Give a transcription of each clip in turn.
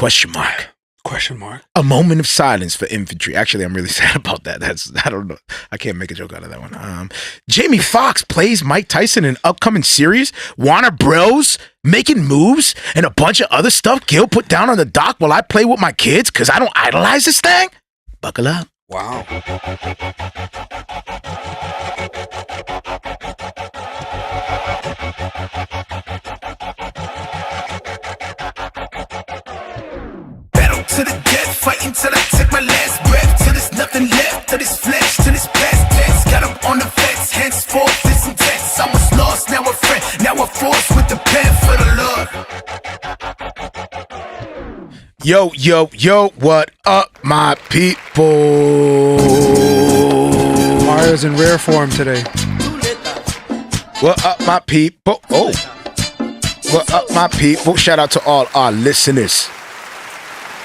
Question mark. Question mark. A moment of silence for infantry. Actually, I'm really sad about that. I don't know. I can't make a joke out of that one. Jamie Foxx plays Mike Tyson in an upcoming series. Warner Bros. Making moves and a bunch of other stuff Gil put down on the dock while I play with my kids because I don't idolize this thing. Buckle up. Wow. To the death, fighting till I take my last breath. Till there's nothing left to this flesh, to this past tense. Got up on the fence, henceforth this intense. I was lost, now a friend, now a force with the pen for the Lord. Yo, yo, yo, what up, my people? Mario's in rare form today. What up, my people? Oh, what up, my people? Shout out to all our listeners.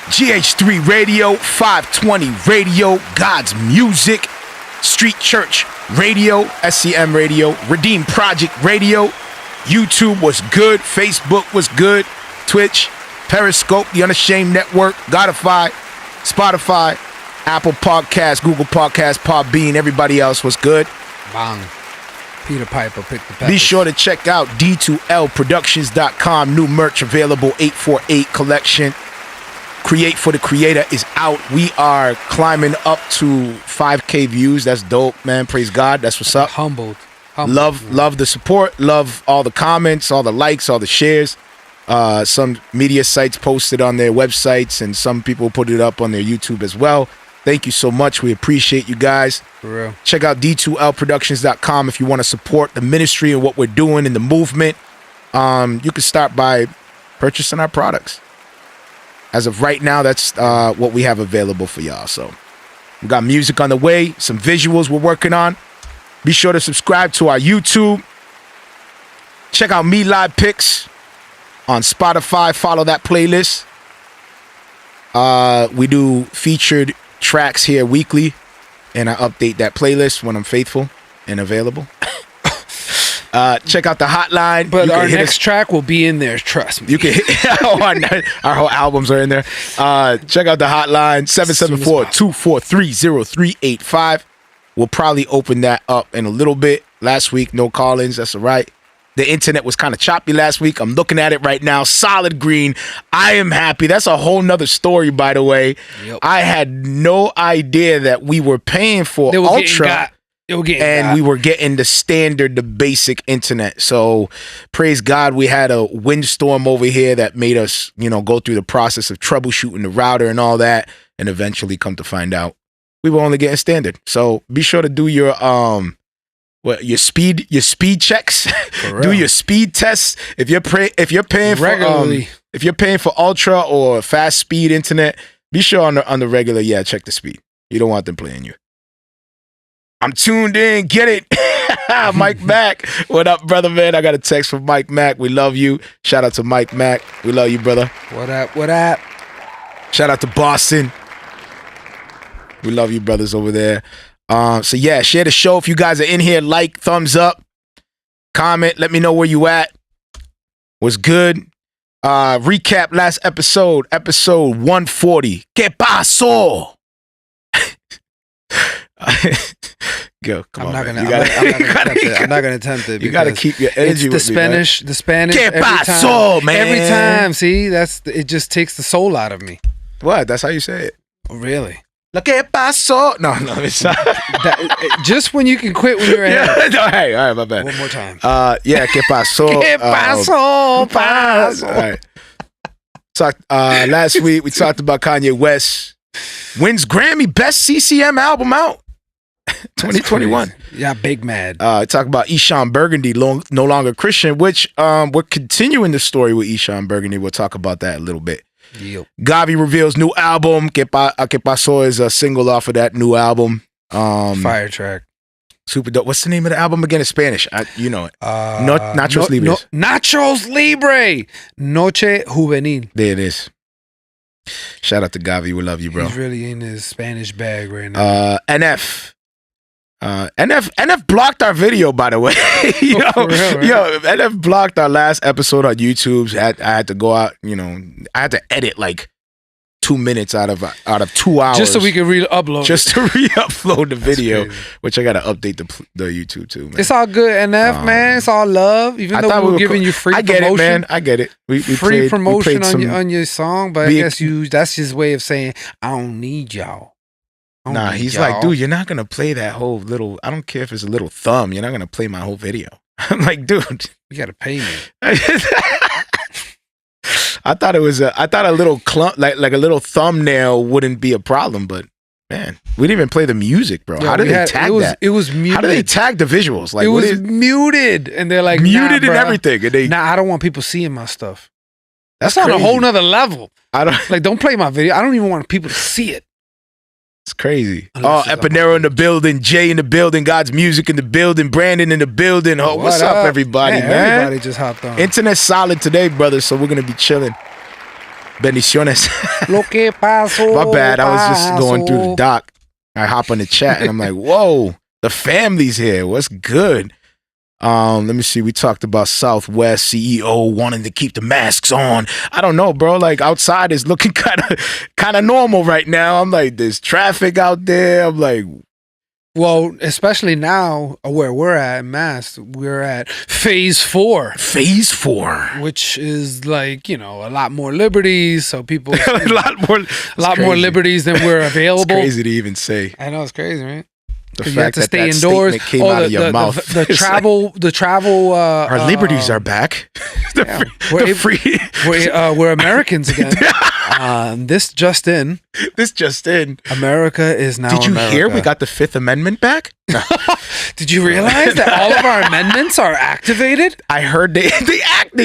GH3 Radio, 520 Radio, God's Music, Street Church Radio, SCM Radio, Redeem Project Radio, YouTube was good, Facebook was good, Twitch, Periscope, The Unashamed Network, Godify, Spotify, Apple Podcasts, Google Podcasts, Podbean, everybody else was good. Bang. Peter Piper picked the peppers. Be sure to check out D2LProductions.com, new merch available, 848 collection. Create for the Creator is out. We are climbing up to 5K views. That's dope, man. Praise God. That's what's up. Humbled. Love the support. Love all the comments, all the likes, all the shares. Some media sites posted on their websites, and some people put it up on their YouTube as well. Thank you so much. We appreciate you guys. For real. Check out D2LProductions.com if you want to support the ministry and what we're doing in the movement. You can start by purchasing our products. As of right now, that's what we have available for y'all. So we got music on the way, some visuals we're working on. Be sure to subscribe to our YouTube. Check out Me Live Picks on Spotify. Follow that playlist. We do featured tracks here weekly, and I update that playlist when I'm faithful and available. Check out the hotline. But our next track will be in there, trust me. You can our whole albums are in there. Check out the hotline, 774-243-0385. We'll probably open that up in a little bit. Last week, no call-ins. That's all right. The internet was kind of choppy last week. I'm looking at it right now. Solid green. I am happy. That's a whole nother story, by the way. Yep. I had no idea that we were paying for Ultra. We were getting the standard, the basic internet. So praise God, we had a windstorm over here that made us, go through the process of troubleshooting the router and all that, and eventually come to find out we were only getting standard. So be sure to do your speed checks, do your speed tests. If you're paying regularly, if you're paying for ultra or fast speed internet, be sure on the regular, check the speed. You don't want them playing you. I'm tuned in. Get it. Mike Mack. What up, brother, man? I got a text from Mike Mack. We love you. Shout out to Mike Mack. We love you, brother. What up? What up? Shout out to Boston. We love you, brothers, over there. Share the show. If you guys are in here, like, thumbs up, comment. Let me know where you at. Was good. Recap last episode 140. ¿Qué pasó? Go, come on. I'm not gonna attempt it. You gotta keep your energy. It's the Spanish. ¿Qué pasó, man? Every time, see, it just takes the soul out of me. What? That's how you say it. Oh, really? ¿Qué pasó? No, it's not. Just when you can quit when you're ahead. All right, my bad. One more time. ¿Qué pasó? ¿Qué pasó? All right. Last week we talked about Kanye West wins Grammy Best CCM album out 2021. Yeah, big mad. Talk about Eshawn Burgundy, no longer Christian, which we're continuing the story with Eshawn Burgundy. We'll talk about that a little bit. Yep. Gavi reveals new album. ¿Qué pasó is a single off of that new album. Fire track. Super dope. What's the name of the album again in Spanish? You know it. Nachos Libre. Nachos Libre. Noche Juvenil. There it is. Shout out to Gavi. We love you, bro. He's really in his Spanish bag right now. NF blocked our video, by the way. Yo, NF blocked our last episode on YouTube. I had to go out, I had to edit like 2 minutes out of 2 hours. Just so we can re-upload Just to re-upload the video, crazy. which I got to update the YouTube too, man. It's all good, NF, man. It's all love. Even though we were giving you free promotion. I get it, man. I get it. We free promotion played on your song, but I guess that's his way of saying, I don't need y'all. Nah, he's like, dude, you're not going to play that whole little, I don't care if it's a little thumb. You're not going to play my whole video. I'm like, dude. You got to pay me. I thought a little clump, like a little thumbnail wouldn't be a problem, but man, we didn't even play the music, bro. Yo, how did they tag that? It was muted. How do they tag the visuals? Like, it was muted, and they're like, muted nah, and everything. And I don't want people seeing my stuff. That's on crazy. a whole nother level. Don't play my video. I don't even want people to see it. It's crazy. Unless it's Epanero in the building, Jay in the building, God's music in the building, Brandon in the building. Oh, what's up, everybody, man? Everybody just hopped on. Internet's solid today, brother, so we're going to be chilling. Bendiciones. Lo que pasó, my bad. I was just going through the doc. I hop on the chat, and I'm like, whoa, the family's here. What's good? Let me see. We talked about Southwest CEO wanting to keep the masks on. I don't know, bro. Like outside is looking kind of normal right now. I'm like, there's traffic out there. I'm like, well, especially now where we're at in Mass, we're at phase 4. Phase 4, which is like, a lot more liberties. So people a lot more liberties than were available. It's crazy to even say. I know, it's crazy, right? The you have to stay indoors. Came out of your mouth. The travel. Our liberties are back. We're Americans again. This just in. America is now. Did you America. hear we got the 5th Amendment back? No. Did you realize that all of our amendments are activated? I heard they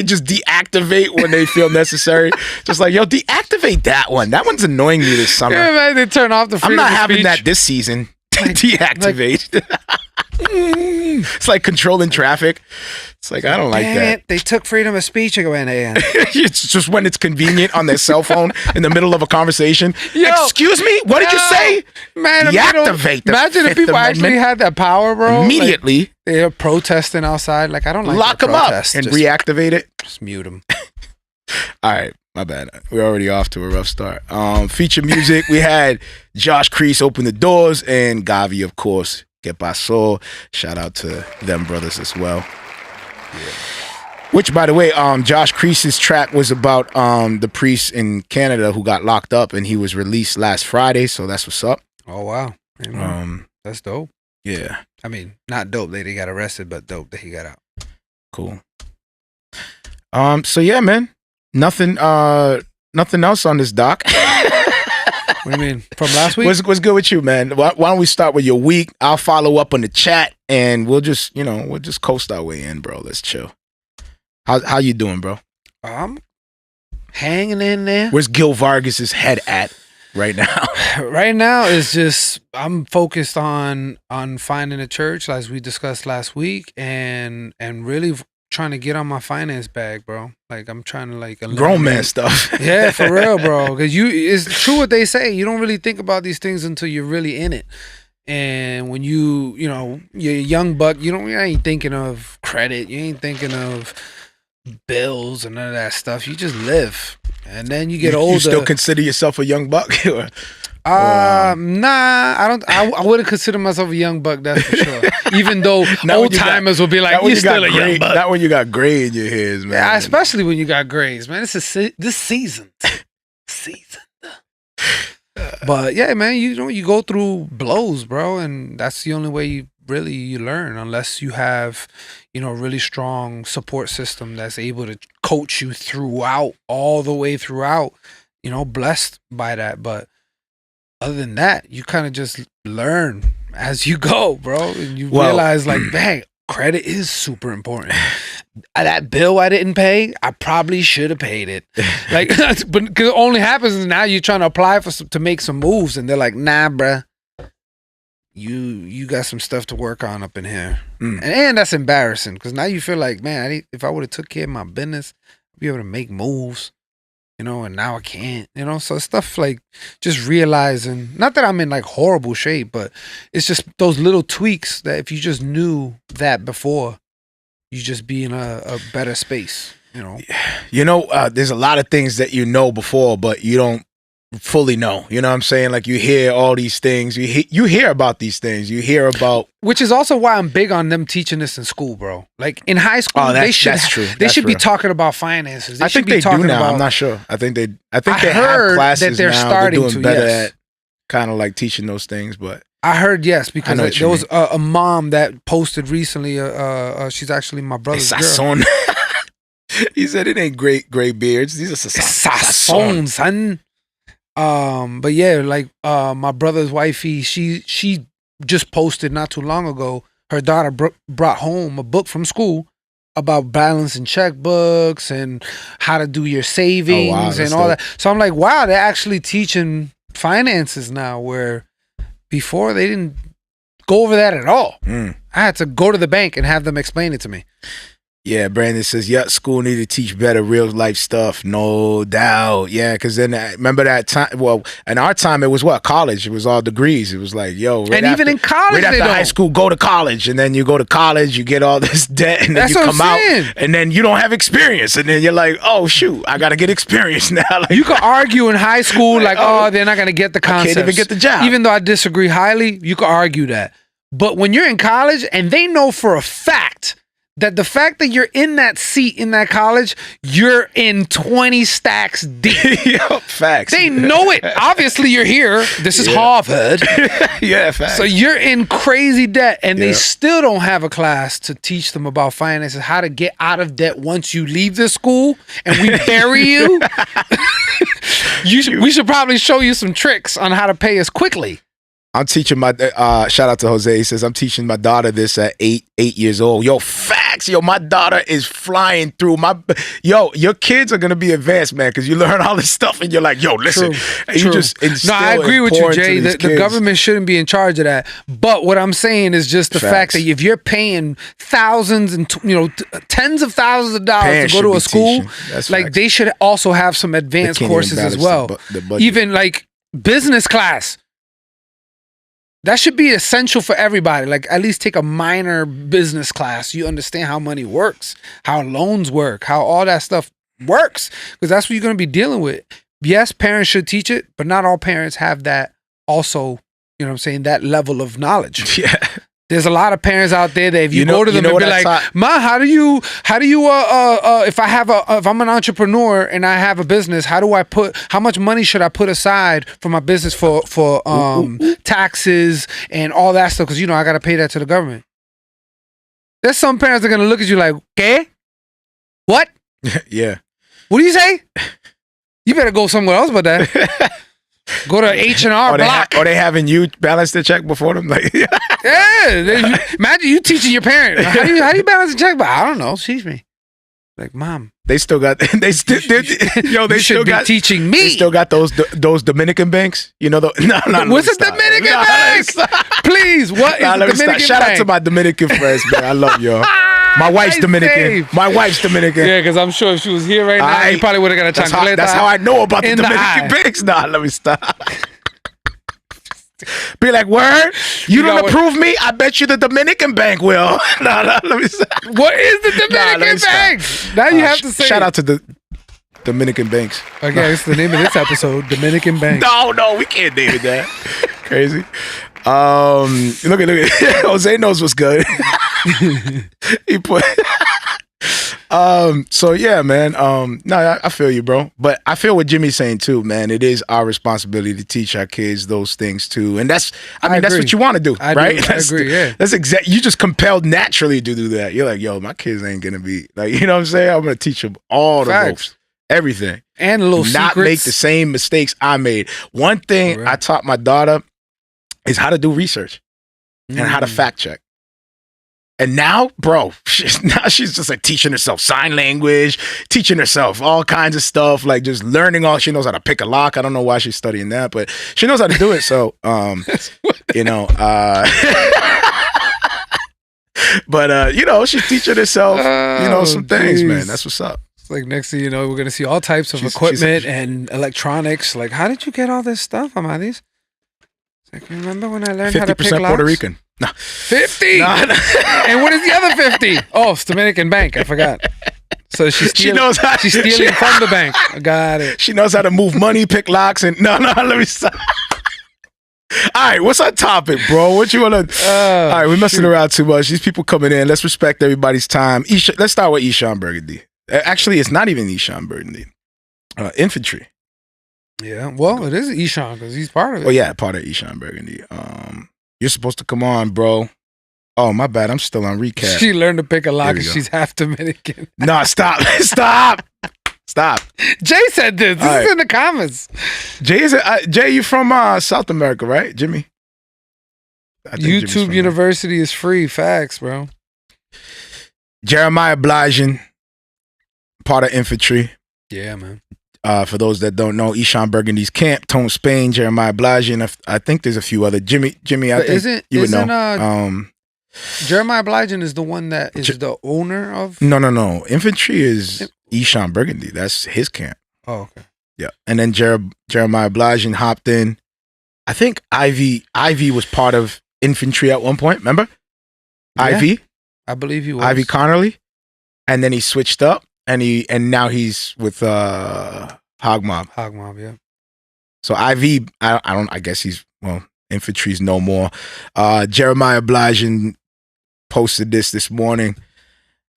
just deactivate when they feel necessary. Just like, yo, deactivate that one. That one's annoying me this summer. Yeah, man, they turn off the freedom I'm not of having speech. that this season. Deactivate. It's like controlling traffic. It's like, I don't like that. They took freedom of speech away. It's just when it's convenient on their cell phone in the middle of a conversation. Excuse me? What did you say? Man, deactivate the imagine if people actually had that power, bro. Immediately. Like, they're protesting outside. Like, I don't like lock them up and reactivate it. Just mute them. All right. My bad. We're already off to a rough start. Feature music. We had Josh Crease open the doors and Gavi, of course. Que pasó? Shout out to them brothers as well. Yeah. Which, by the way, Josh Crease's track was about the priest in Canada who got locked up, and he was released last Friday. So that's what's up. Oh wow. That's dope. Yeah. I mean, not dope that he got arrested, but dope that he got out. Cool. So yeah, man. Nothing else on this doc. What do you mean? From last week? What's good with you, man? Why don't we start with your week? I'll follow up on the chat, and we'll just coast our way in, bro. Let's chill. How you doing, bro? I'm hanging in there. Where's Gil Vargas's head at right now? Right now is just I'm focused on finding a church, as we discussed last week, and really trying to get on my finance bag, bro. Like I'm trying to like grown man stuff. Yeah, for real, bro. Because it's true what they say. You don't really think about these things until you're really in it. And when you're a young buck, you ain't thinking of credit. You ain't thinking of bills and none of that stuff. You just live. And then you get older. You still consider yourself a young buck? Nah, I don't. I wouldn't consider myself a young buck, that's for sure. Even though old timers will be like, "You're still a young buck." Not when you got gray in your hairs, man. Yeah, especially when you got grays, man. This season. But yeah, man, you go through blows, bro, and that's the only way you learn, unless you have, a really strong support system that's able to coach you throughout, all the way throughout. Blessed by that, but. Other than that, you kind of just learn as you go, bro. And you realize, like, dang, credit is super important. That bill I didn't pay, I probably should have paid it. Like, but because it only happens now you're trying to apply to make some moves, and they're like, nah, bruh. You got some stuff to work on up in here. And that's embarrassing, because now you feel like, man, if I would have took care of my business, I'd be able to make moves. And now I can't, so stuff like just realizing, not that I'm in like horrible shape, but it's just those little tweaks that if you just knew that before, you just be in a better space, there's a lot of things that before, but you don't fully know. You know what I'm saying? Like you hear all these things. You hear about these things. You hear about, which is also why I'm big on them teaching this in school, bro. Like in high school, that's true. They should be talking about finances. I think they do now. I'm not sure. I think they have classes that they're now. starting They're doing to, better yes. at kind of like teaching those things. But I heard yes, because I know what there you was a mom that posted recently. She's actually my brother's girl. Sazon. He said it ain't gray beards. These are Sazon, son. But yeah, like my brother's wifey, she just posted not too long ago. Her daughter brought home a book from school about balancing checkbooks and how to do your savings and all that. So I'm like, wow, they're actually teaching finances now, where before they didn't go over that at all. I had to go to the bank and have them explain it to me. Yeah, Brandon says, yeah, school need to teach better real life stuff. No doubt. Yeah, because then remember that time, well, in our time, it was what? College. It was all degrees. It was like, yo. And even in college, right after high school, go to college. And then you go to college, you get all this debt, and then you come out, and then you don't have experience. And then you're like, oh, shoot, I got to get experience now. Like, you could argue in high school, like, oh, they're not going to get the concepts. I can't even get the job. Even though I disagree highly, you could argue that. But when you're in college, and they know for a fact that the fact that you're in that seat in that college, you're in 20 stacks deep. Yep, facts. They know it. Obviously, you're here. This is Harvard. Yeah, facts. So you're in crazy debt, and they still don't have a class to teach them about finances, how to get out of debt once you leave this school, and we bury you. We should probably show you some tricks on how to pay us quickly. I'm teaching my shout out to Jose. He says I'm teaching my daughter this at 8 years old. Yo, facts. Yo, my daughter is flying through your kids are gonna be advanced, man, because you learn all this stuff and you're like, yo, listen. True. You just no, I agree with you, Jay. The government shouldn't be in charge of that. But what I'm saying is just the fact that if you're paying thousands and tens of thousands of dollars to go to a school, like they should also have some advanced courses as well. Even like business class. That should be essential for everybody. Like at least take a minor business class. You understand how money works, how loans work, how all that stuff works, because that's what you're going to be dealing with. Yes, parents should teach it, but not all parents have that also, you know what I'm saying, that level of knowledge. Yeah. There's a lot of parents out there that if you go to them and be like, Ma, how do you if I'm an entrepreneur and I have a business, how much money should I put aside for my business for taxes and all that stuff? Because I got to pay that to the government. There's some parents that are gonna look at you like, okay, what? Yeah. What do you say? You better go somewhere else about that. Go to H&R Block. Or they having you balance the check before them? Like, yeah. Imagine you teaching your parent. How do you balance the check? But I don't know. Teach me. Like, Mom. They still got. They still teaching me. They still got those Dominican banks. What's a Dominican bank? Please, what is a Dominican bank? Shout out to my Dominican friends, man. I love y'all. My wife's Dominican. My wife's Dominican. Yeah, because I'm sure if she was here right now, you probably would have got a chancleta. That's how I know about the Dominican banks. Nah, let me stop. Be like, word? You don't approve me? I bet you the Dominican bank will. Let me stop. What is the Dominican bank? Now you have to say shout out to the Dominican banks. Okay, it's the name of this episode, Dominican Bank. No, we can't name it that. Crazy. Look at Jose knows what's good. He put so yeah, man. No, I feel you, bro. But I feel what Jimmy's saying too, man. It is our responsibility to teach our kids those things too. And that's that's what you want to do, right? I agree, yeah. That's exactly, you just compelled naturally to do that. You're like, yo, my kids ain't gonna be like, you know what I'm saying? I'm gonna teach them all the ropes. Everything. And a little not secrets. Make the same mistakes I made. One thing I taught my daughter is how to do research and how to fact check. And now, bro, she's just like teaching herself sign language, teaching herself all kinds of stuff, like just learning all. She knows how to pick a lock. I don't know why she's studying that, but she knows how to do it. So, but she's teaching herself, some things, man. That's what's up. Like next thing you know, we're gonna see all types of equipment and electronics. Like, how did you get all this stuff, Amadis? Like, remember when I learned how to pick locks? 50% Puerto Rican. No. 50. No. And what is the other 50? Oh, it's Dominican Bank. I forgot. So she's stealing, knows how. she's stealing from the bank. I got it. She knows how to move money, pick locks, and no. Let me stop. All right, what's our topic, bro? What you wanna? All right, we're messing around too much. These people coming in. Let's respect everybody's time. Let's start with Eshawn Burgundy. Actually, it's not even Eshawn Burgundy. Infantry. Yeah, well, it is Eshawn because he's part of it. Oh yeah, part of Eshawn Burgundy. You're supposed to come on, bro. Oh, my bad. I'm still on recap. She learned to pick a lock There we because go. she's half Dominican. No, stop. Stop. Jay said this. This is in the comments. Jay, you from South America, right, Jimmy? I think Jimmy's YouTube from University is free. Facts, bro. Jeremiah Blajan, part of Infantry. Yeah, man. For those that don't know, Eshawn Burgundy's camp, Tone Spain, Jeremiah Blajan. I think there's a few other. Jimmy, I think you would know. Jeremiah Blajan is the one that is the owner of. No. Infantry is Eshawn Burgundy. That's his camp. Oh, okay. Yeah, and then Jeremiah Blajan hopped in. I think Ivy was part of Infantry at one point. Remember, Yeah, Ivy, I believe he was. Ivy Connerly, and then he switched up, and now he's with Hog Mob. Hog Mob, yeah. So Ivy, I guess Infantry's no more. Jeremiah Blajan posted this morning.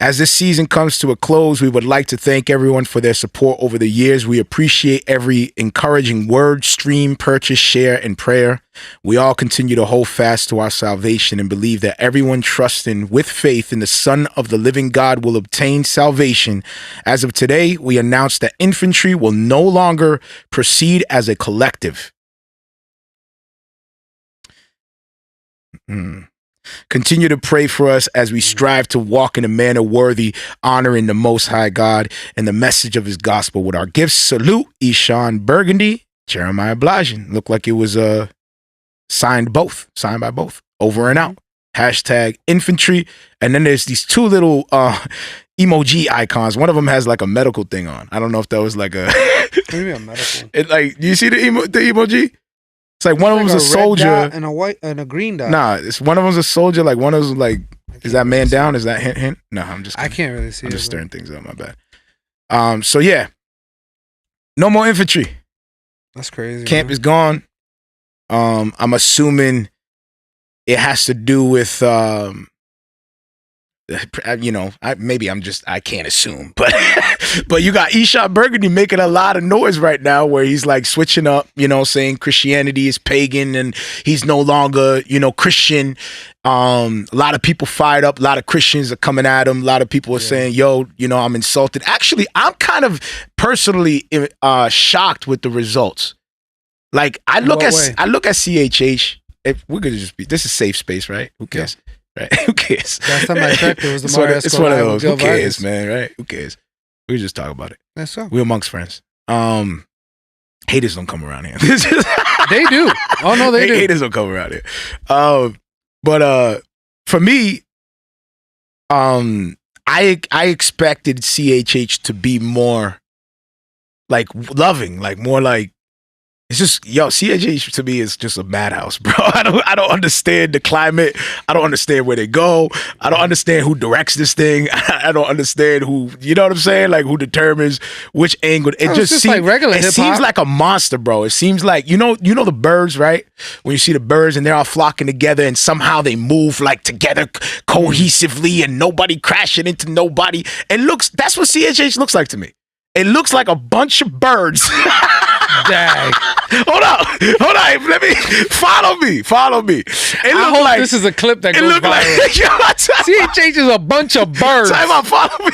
As this season comes to a close, we would like to thank everyone for their support over the years. We appreciate every encouraging word, stream, purchase, share, and prayer. We all continue to hold fast to our salvation and believe that everyone trusting with faith in the Son of the living God will obtain salvation. As of today, we announce that Infantry will no longer proceed as a collective. Continue to pray for us as we strive to walk in a manner worthy, honoring the Most High God and the message of his gospel. With our gifts, salute Eshawn Burgundy, Jeremiah Blajan. Looked like it was signed by both. Over and out. Hashtag Infantry. And then there's these two little emoji icons. One of them has like a medical thing on. I don't know if that was like a... Maybe a medical. Do you see the emoji? It's like one of them's a soldier and a white and a green dot. Nah, it's one of them's a soldier. Like one of them's like, is that man down? Is that hint? No, I'm just. I can't really see. I'm just stirring things up. My bad. So yeah, no more Infantry. That's crazy. Camp is gone. I'm assuming it has to do with I can't assume, but you got Eshawn Burgundy making a lot of noise right now where he's like switching up, saying Christianity is pagan and he's no longer, Christian. A lot of people fired up. A lot of Christians are coming at him. A lot of people are saying, yo, I'm insulted. Actually, I'm kind of personally shocked with the results. Like I look at CHH. If we're gonna this is safe space, right? Who cares? Yeah. Right? Who cares? Last time I checked, it was the Marrio Esco. It's one of those. Who cares, Vargas. man? Right? Who cares? We just talk about it. That's so. We're amongst friends. Haters don't come around here. They do. Oh no, they do. Haters don't come around here. But for me, I expected CHH to be more like loving, like more like. It's just, CHH to me is just a madhouse, bro. I don't understand the climate. I don't understand where they go. I don't understand who directs this thing. I don't understand who, you know what I'm saying? Like who determines which angle. It just seems like regular hip-hop. It seems like a monster, bro. It seems like, you know the birds, right? When you see the birds and they're all flocking together and somehow they move like together cohesively and nobody crashing into nobody. That's what CHH looks like to me. It looks like a bunch of birds. Dang. Hold on. Let me follow me. I hope like, this is a clip that goes viral. CHH is a bunch of birds. Time out, follow me.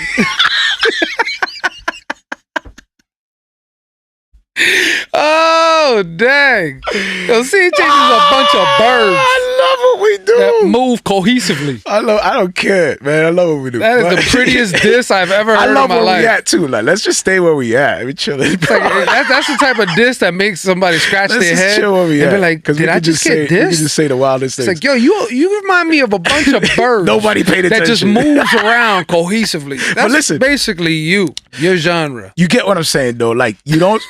Oh, dang. Yo, CHH is a bunch of birds. I love what we do. That move cohesively. I don't care, man. I love what we do. That is the prettiest diss I've ever heard in my life. I love where we at, too. Like, let's just stay where we at. We chilling. Like, that's the type of diss that makes somebody scratch their head. Chill where we and at. Be like, did I just get dissed? We can just say the wildest things. It's like, yo, you remind me of a bunch of birds. Nobody paid attention. That just moves around cohesively. That's basically your genre. You get what I'm saying, though. Like, you don't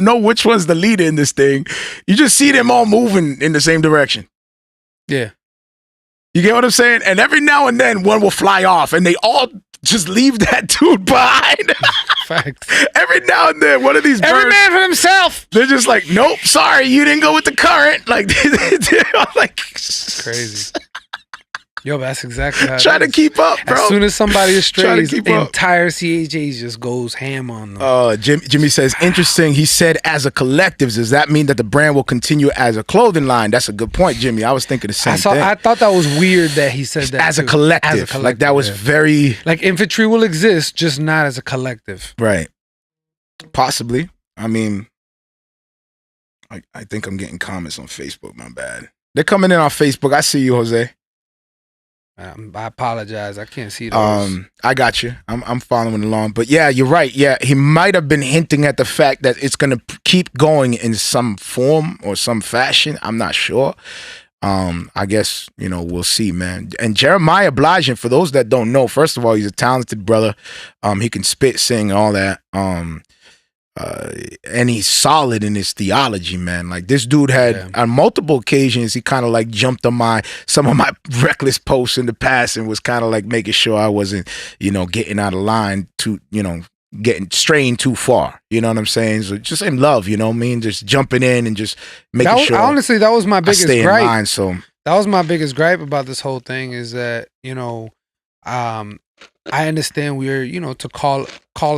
know which one's the leader in this thing. You just see them all moving in the same direction. Yeah. You get what I'm saying? And every now and then one will fly off and they all just leave that dude behind. Facts. Every now and then, one of these Every birds, man for himself. they're just like, nope, sorry, you didn't go with the current. Like, they're like, Crazy. Yo, that's exactly how. Try to keep up, bro. As soon as somebody strays, keep the up. entire CHH just goes ham on them. Jimmy says, interesting. He said, as a collective, does that mean that the brand will continue as a clothing line? That's a good point, Jimmy. I was thinking the same thing. I thought that was weird that he said that As a too. collective. Like, that was very... Like, Infantry will exist, just not as a collective. Right. Possibly. I mean, I think I'm getting comments on Facebook. My bad. They're coming in on Facebook. I see you, Jose. I apologize. I can't see those. I got you. I'm following along. But yeah, you're right. Yeah, he might have been hinting at the fact that it's going to keep going in some form or some fashion. I'm not sure. I guess, we'll see, man. And Jeremiah Bligent, for those that don't know, first of all, he's a talented brother. He can spit, sing, all that. And he's solid in his theology, man. Like, this dude had on multiple occasions, he kind of like jumped on some of my reckless posts in the past and was kind of like making sure I wasn't, getting out of line to, getting straying too far. You know what I'm saying? So just in love, you know what I mean? Just jumping in and just making sure. Honestly, that was my biggest gripe. gripe. In line, so that was my biggest gripe about this whole thing is that, I understand we're, to call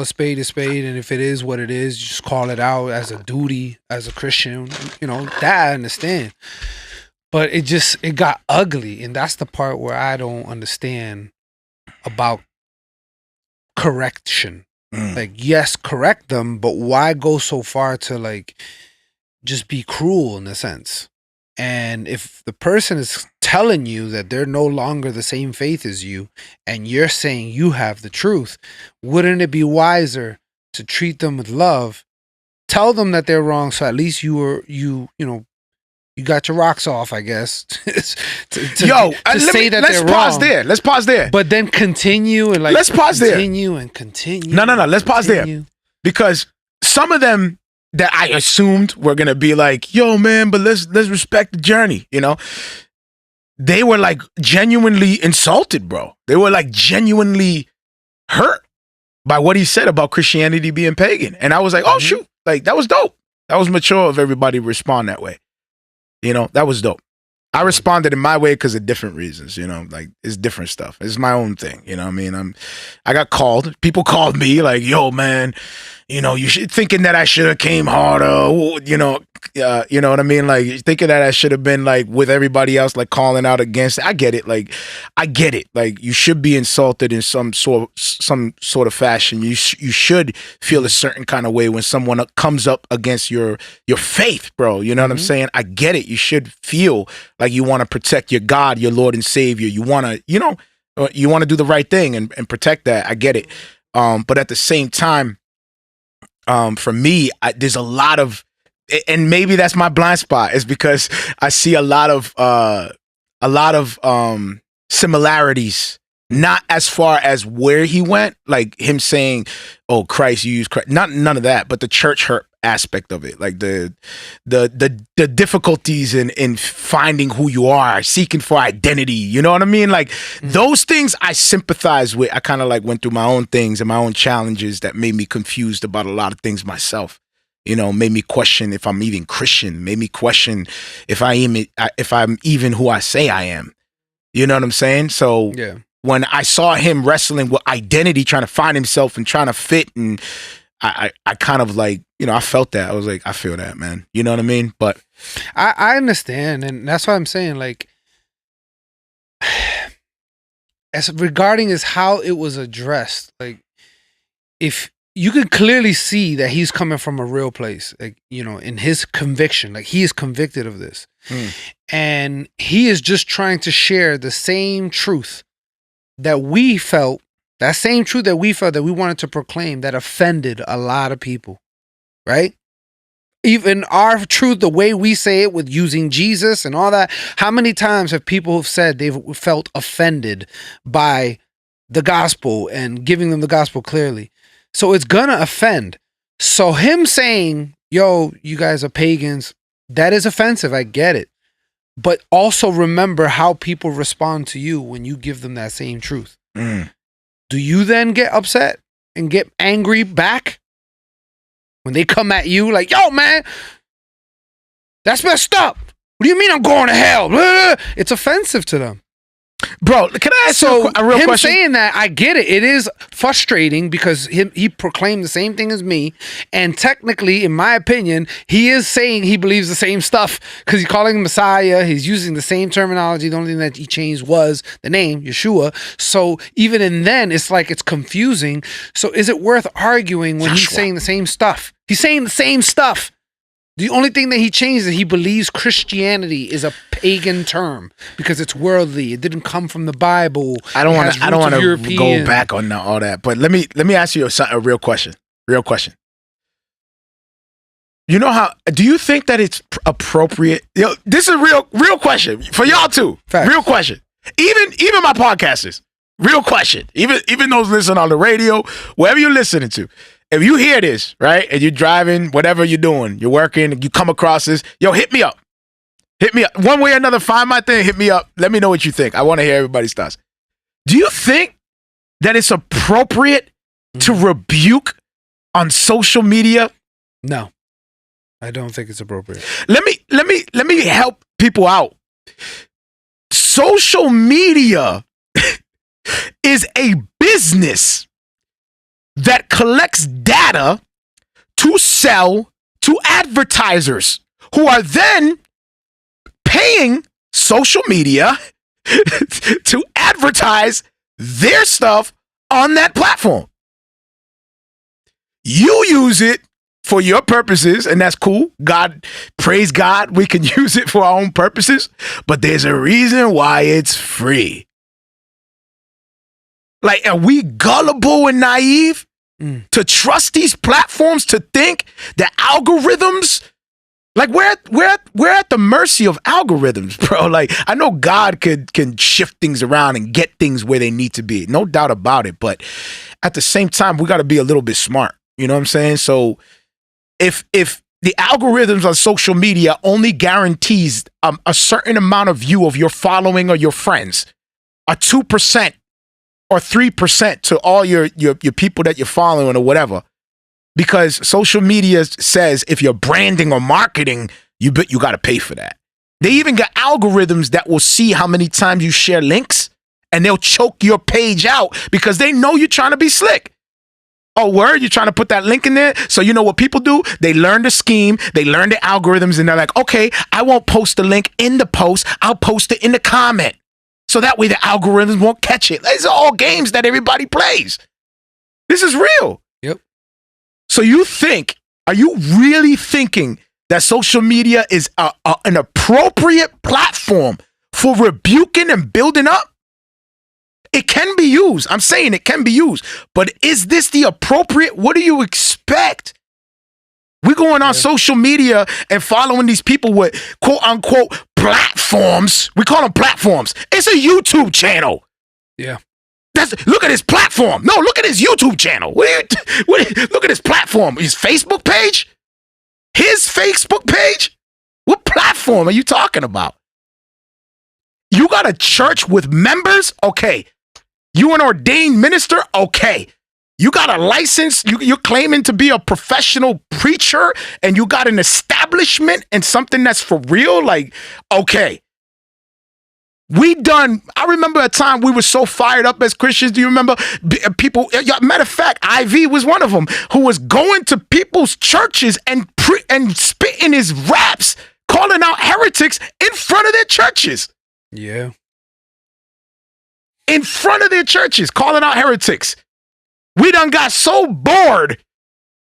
a spade, and if it is what it is, just call it out as a duty, as a Christian, that I understand. But it got ugly, and that's the part where I don't understand about correction. Like, yes, correct them, but why go so far to like just be cruel in a sense? And if the person is telling you that they're no longer the same faith as you, and you're saying you have the truth, wouldn't it be wiser to treat them with love, tell them that they're wrong, so at least you got your rocks off, I guess. Let's pause there. Let's pause there. But then continue and let's pause there. Continue and continue. No. Let's pause there, because some of them that I assumed were gonna be like, yo, man, but let's respect the journey, They were like genuinely insulted, bro. They were like genuinely hurt by what he said about Christianity being pagan. And I was like, oh, shoot. Like, that was dope. That was mature of everybody to respond that way. That was dope. I responded in my way because of different reasons, like it's different stuff. It's my own thing. I mean, I got called. People called me like, yo, man, you should thinking that I should have came harder. You know what I mean? Like, thinking that I should have been like with everybody else, like calling out against it. I get it. Like, I get it. Like, you should be insulted in some sort of fashion. You should feel a certain kind of way when someone comes up against your faith, bro. You know what I'm saying? I get it. You should feel like you want to protect your God, your Lord and Savior. You want to, you want to do the right thing and protect that. I get it. But at the same time, for me, there's a lot of, and maybe that's my blind spot, is because I see a lot of similarities, not as far as where he went, like him saying, oh, Christ, you use Christ, none of that, but the church hurt aspect of it, like the difficulties in finding who you are, seeking for identity, you know what I mean? Like, those things I sympathize with. I kind of like went through my own things and my own challenges that made me confused about a lot of things myself. Made me question if I'm even Christian, made me question if I'm even who I say I am. You know what I'm saying? So when I saw him wrestling with identity, trying to find himself and trying to fit, and I kind of like, I felt that. I was like, I feel that, man. You know what I mean? But I understand. And that's what I'm saying. Like, as regarding as how it was addressed, like, if you can clearly see that he's coming from a real place, like, in his conviction, like, he is convicted of this. And he is just trying to share the same truth that we felt, that we wanted to proclaim, that offended a lot of people, right? Even our truth, the way we say it with using Jesus and all that, how many times have people said they've felt offended by the gospel and giving them the gospel clearly? So it's gonna offend. So him saying, yo, you guys are pagans, that is offensive. I get it. But also remember how people respond to you when you give them that same truth. do you then get upset and get angry back when they come at you like, yo, man, that's messed up. What do you mean I'm going to hell? It's offensive to them. Bro, can I ask you a real him question? Saying that, I get it. It is frustrating because he proclaimed the same thing as me, and technically, in my opinion, he is saying he believes the same stuff because he's calling him Messiah. He's using the same terminology. The only thing that he changed was the name Yeshua. So even in then, it's like it's confusing. So is it worth arguing when he's saying the same stuff? He's saying the same stuff. The only thing that he changed is he believes Christianity is a pagan term because it's worldly. It didn't come from the Bible. I don't want to go back on all that. But let me ask you a real question. Real question. You know how? Do you think that it's appropriate? This is a real question for y'all too. Facts. Real question. Even my podcasters. Real question. Even those listening on the radio, wherever you're listening to. If you hear this, right, and you're driving, whatever you're doing, you're working, you come across this, yo, hit me up. Hit me up. One way or another, find my thing, hit me up. Let me know what you think. I want to hear everybody's thoughts. Do you think that it's appropriate to rebuke on social media? No, I don't think it's appropriate. Let me help people out. Social media is a business that collects data to sell to advertisers who are then paying social media to advertise their stuff on that platform. You use it for your purposes, and that's cool. God, praise God, we can use it for our own purposes, but there's a reason why it's free. Like, are we gullible and naive to trust these platforms to think that algorithms, like we're at the mercy of algorithms, bro. Like, I know God can shift things around and get things where they need to be. No doubt about it. But at the same time, we got to be a little bit smart. You know what I'm saying? So if the algorithms on social media only guarantees a certain amount of view of your following or your friends, a 2% or 3% to all your people that you're following or whatever, because social media says if you're branding or marketing, you got to pay for that. They even got algorithms that will see how many times you share links, and they'll choke your page out because they know you're trying to be slick. Oh, word? You're trying to put that link in there? So you know what people do? They learn the scheme, they learn the algorithms, and they're like, okay, I won't post the link in the post, I'll post it in the comment. So that way the algorithms won't catch it. These are all games that everybody plays. This is real. Yep. So are you really thinking that social media is an appropriate platform for rebuking and building up? It can be used. I'm saying it can be used. But is this the appropriate? What do you expect? We're going on social media and following these people with quote unquote platforms. We call them platforms. It's a YouTube channel. Yeah. Look at his platform. No, look at his YouTube channel. Look at his platform. His Facebook page? His Facebook page? What platform are you talking about? You got a church with members? Okay. You an ordained minister? Okay. You got a license, you're claiming to be a professional preacher, and you got an establishment and something that's for real? Like, okay. I remember a time we were so fired up as Christians. Do you remember people? Matter of fact, IV was one of them who was going to people's churches and spitting his raps, calling out heretics in front of their churches. Yeah. In front of their churches, calling out heretics. We done got so bored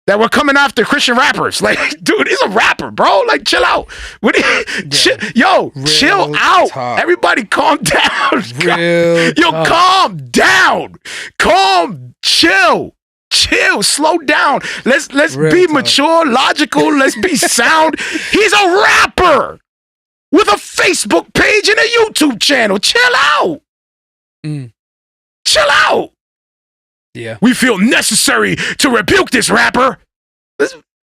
that we're coming after Christian rappers. Like, dude, he's a rapper, bro. Like, chill out. Chill out. Talk. Everybody calm down. Talk. Calm down. Chill, slow down. Let's be mature, logical. Let's be sound. He's a rapper with a Facebook page and a YouTube channel. Chill out. Chill out. Yeah. We feel necessary to rebuke this rapper.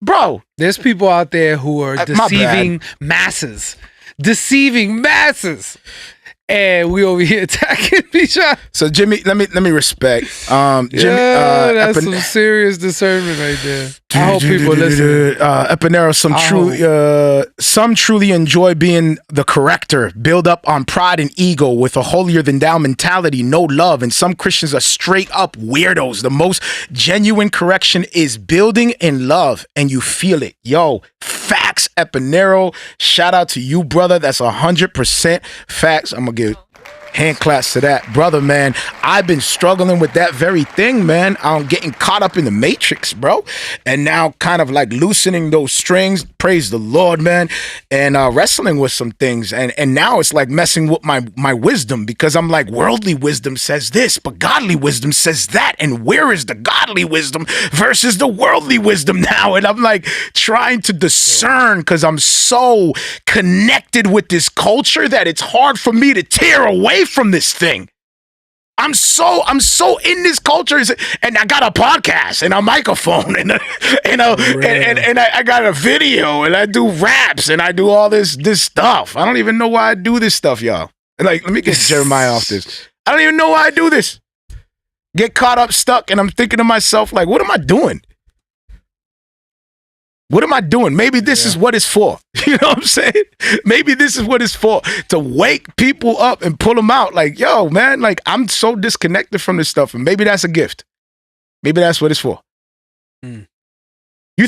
Bro. There's people out there who are deceiving masses. Deceiving masses. And we over here attacking Piñata. So Jimmy, let me respect. Jimmy, That's some serious discernment right there. I hope people listen. Epinero, some truly enjoy being the corrector, build up on pride and ego with a holier than thou mentality, no love, and some Christians are straight up weirdos. The most genuine correction is building in love, and you feel it. Yo, facts, Epinero. Shout out to you, brother. That's 100% facts. I'm gonna give hand claps to that, brother, man. I've been struggling with that very thing, man. I'm getting caught up in the matrix, bro, and now kind of like loosening those strings. Praise the Lord, man, and wrestling with some things, and now it's like messing with my wisdom, because I'm like, worldly wisdom says this, but godly wisdom says that, and where is the godly wisdom versus the worldly wisdom now? And I'm like trying to discern, because I'm so connected with this culture that it's hard for me to tear away from this thing. I'm so in this culture, and I got a podcast and a microphone and I got a video, and I do raps and I do all this stuff. I don't even know why I do this stuff, y'all. Like, let me get Jeremiah off this. I don't even know why I do this. Get caught up, stuck, and I'm thinking to myself, like, what am I doing? What am I doing? Maybe this is what it's for. You know what I'm saying? Maybe this is what it's for, to wake people up and pull them out. Like, yo, man, like, I'm so disconnected from this stuff, and maybe that's a gift. Maybe that's what it's for. You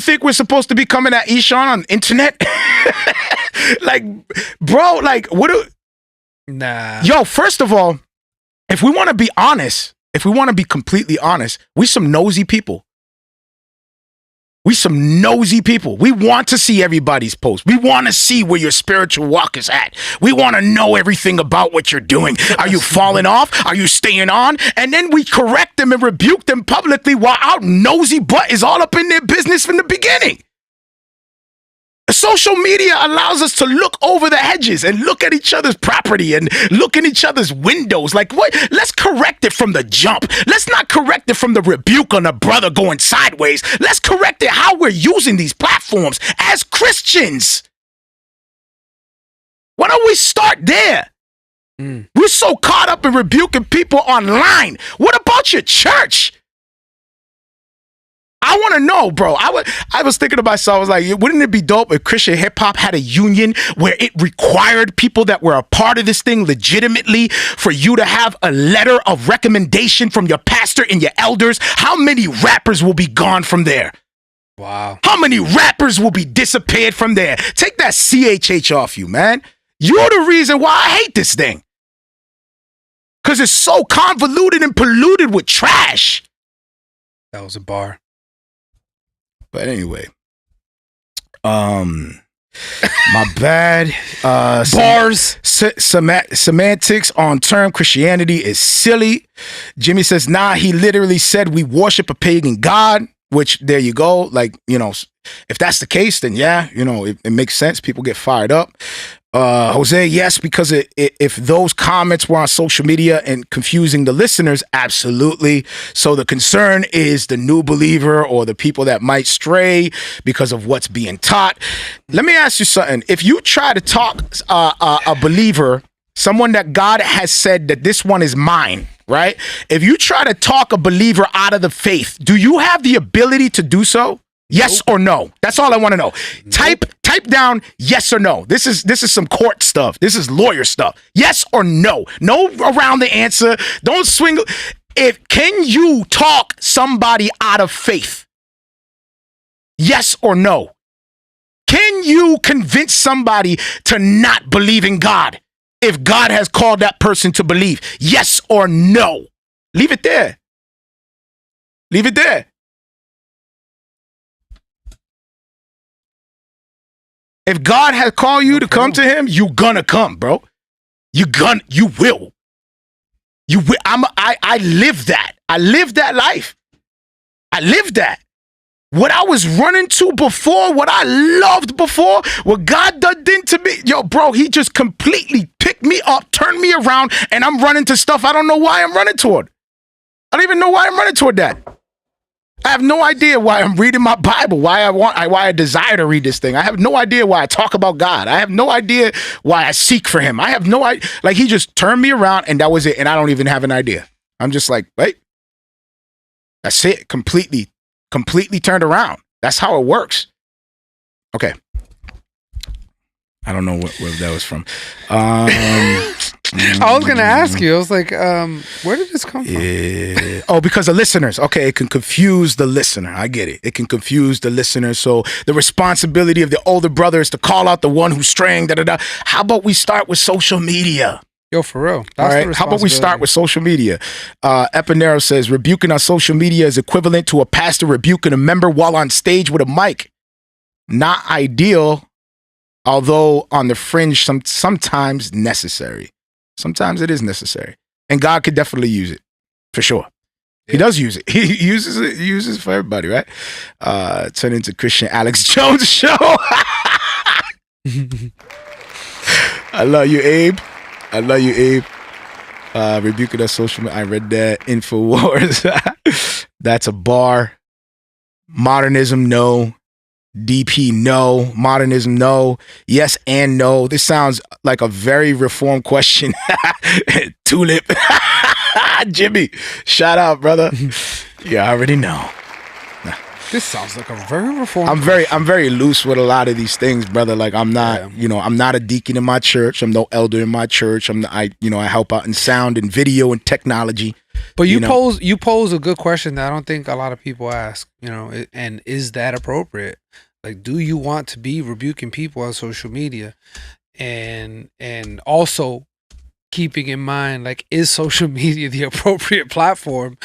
think we're supposed to be coming at Eshawn on the internet? Like, bro, like, what do... Nah. Yo, first of all, if we want to be honest, if we want to be completely honest, we some nosy people. We some nosy people. We want to see everybody's post. We want to see where your spiritual walk is at. We want to know everything about what you're doing. Are you falling off? Are you staying on? And then we correct them and rebuke them publicly while our nosy butt is all up in their business from the beginning. Social media allows us to look over the hedges and look at each other's property and look in each other's windows. Like, what? Let's correct it from the jump. Let's not correct it from the rebuke on a brother going sideways. Let's correct it how we're using these platforms as Christians. Why don't we start there? We're so caught up in rebuking people online. What about your church? I want to know, bro. I was thinking to myself, I was like, wouldn't it be dope if Christian hip hop had a union where it required people that were a part of this thing legitimately for you to have a letter of recommendation from your pastor and your elders? How many rappers will be gone from there? Wow. How many rappers will be disappeared from there? Take that CHH off you, man. You're the reason why I hate this thing. Because it's so convoluted and polluted with trash. That was a bar. But anyway, my bad. Bars. Semantics on term Christianity is silly. Jimmy says, nah, he literally said we worship a pagan god, which there you go. Like, you know, if that's the case, then yeah, you know, it makes sense. People get fired up. Jose, yes, because if those comments were on social media and confusing the listeners, absolutely. So the concern is the new believer or the people that might stray because of what's being taught. Let me ask you something. If you try to talk a believer, someone that God has said that this one is mine, right? If you try to talk a believer out of the faith, do you have the ability to do so? Yes or no? That's all I want to know. Type down yes or no. This is some court stuff. This is lawyer stuff. Yes or no? No around the answer. Don't swing. Can you talk somebody out of faith? Yes or no? Can you convince somebody to not believe in God if God has called that person to believe? Yes or no? Leave it there. Leave it there. If God has called you to come to him, you gonna come, bro. You will. You will. I live that. I live that life. I live that. What I was running to before, what I loved before, what God did to me, yo, bro, he just completely picked me up, turned me around, and I'm running to stuff I don't know why I'm running toward. I don't even know why I'm running toward that. I have no idea why I'm reading my Bible, why I desire to read this thing. I have no idea why I talk about God. I have no idea why I seek for him. I have no idea. Like, he just turned me around and that was it. And I don't even have an idea. I'm just like, wait, that's it. Completely turned around. That's how it works. Okay. I don't know where that was from. I was going to ask you. I was like, where did this come from? Oh, because of listeners. Okay, it can confuse the listener. I get it. It can confuse the listener. So the responsibility of the older brother is to call out the one who's straying. How about we start with social media? Yo, for real. All right. How about we start with social media? Epinero says, rebuking on social media is equivalent to a pastor rebuking a member while on stage with a mic. Not ideal, although on the fringe, sometimes necessary. Sometimes it is necessary. And God could definitely use it, for sure. Yeah. He does use it. He uses it. He uses it for everybody, right? Turn into Christian Alex Jones show. I love you, Abe. I love you, Abe. Rebuking that social media. I read that. InfoWars. That's a bar. Modernism, no. DP, no. Modernism, no. Yes and no. This sounds like a very reformed question. Tulip. Jimmy, shout out, brother. Yeah, I already know. This sounds like a very reformed I'm very loose with a lot of these things, brother. Like, I'm not, I'm not a deacon in my church. I'm no elder in my church. I help out in sound and video and technology. But you pose a good question that I don't think a lot of people ask, and is that appropriate? Like, do you want to be rebuking people on social media? And also keeping in mind, like, is social media the appropriate platform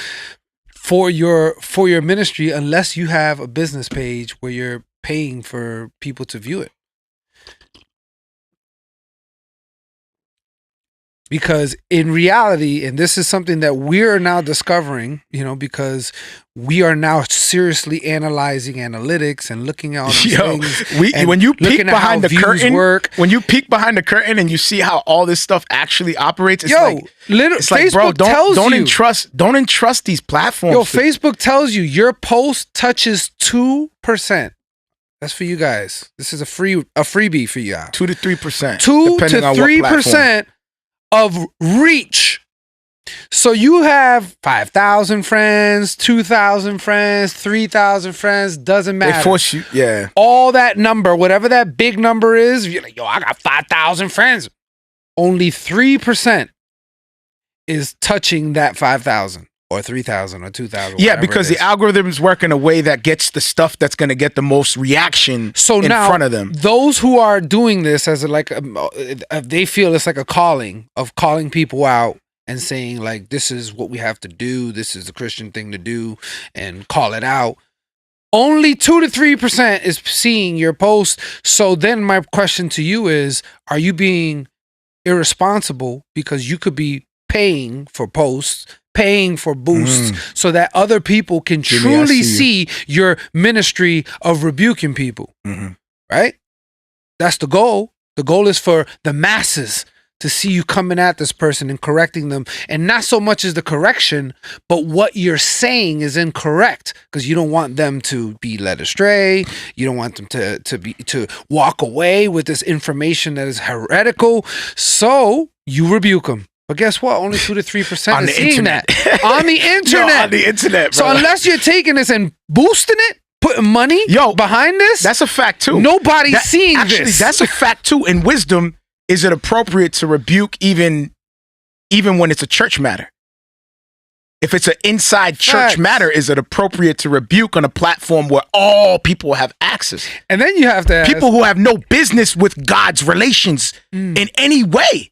for your ministry unless you have a business page where you're paying for people to view it? Because in reality, and this is something that we're now discovering, because we are now seriously analyzing analytics and looking at all these things. When you peek behind the curtain, and you see how all this stuff actually operates, it's Facebook don't entrust these platforms. Facebook tells you your post touches 2%. That's for you guys. This is a freebie for you. 2 to 3%. 2 to 3%. Of reach. So you have 5,000 friends, 2,000 friends, 3,000 friends, doesn't matter. They force you, yeah. All that number, whatever that big number is, you're like, I got 5,000 friends. Only 3% is touching that 5,000 or 3,000 or 2,000. Yeah, because the algorithms work in a way that gets the stuff that's going to get the most reaction in front of them. Those who are doing this as they feel it's like a calling of calling people out and saying, like, this is what we have to do. This is the Christian thing to do, and call it out. Only 2 to 3% is seeing your post. So then my question to you is, are you being irresponsible because you could be paying for posts, paying for boosts, so that other people can truly see your ministry of rebuking people, right? That's the goal. The goal is for the masses to see you coming at this person and correcting them, and not so much as the correction, but what you're saying is incorrect, because you don't want them to be led astray. You don't want them to walk away with this information that is heretical. So you rebuke them. But guess what? Only 2 to 3% is seeing that on the internet. Yo, on the internet, bro. So unless you're taking this and boosting it, putting money behind this, that's a fact too. Nobody's seeing Actually, this. that's a fact too. In wisdom, is it appropriate to rebuke even when it's a church matter? If it's an inside church matter, is it appropriate to rebuke on a platform where all people have access? And then you have to ask, people who have no business with God's relations in any way.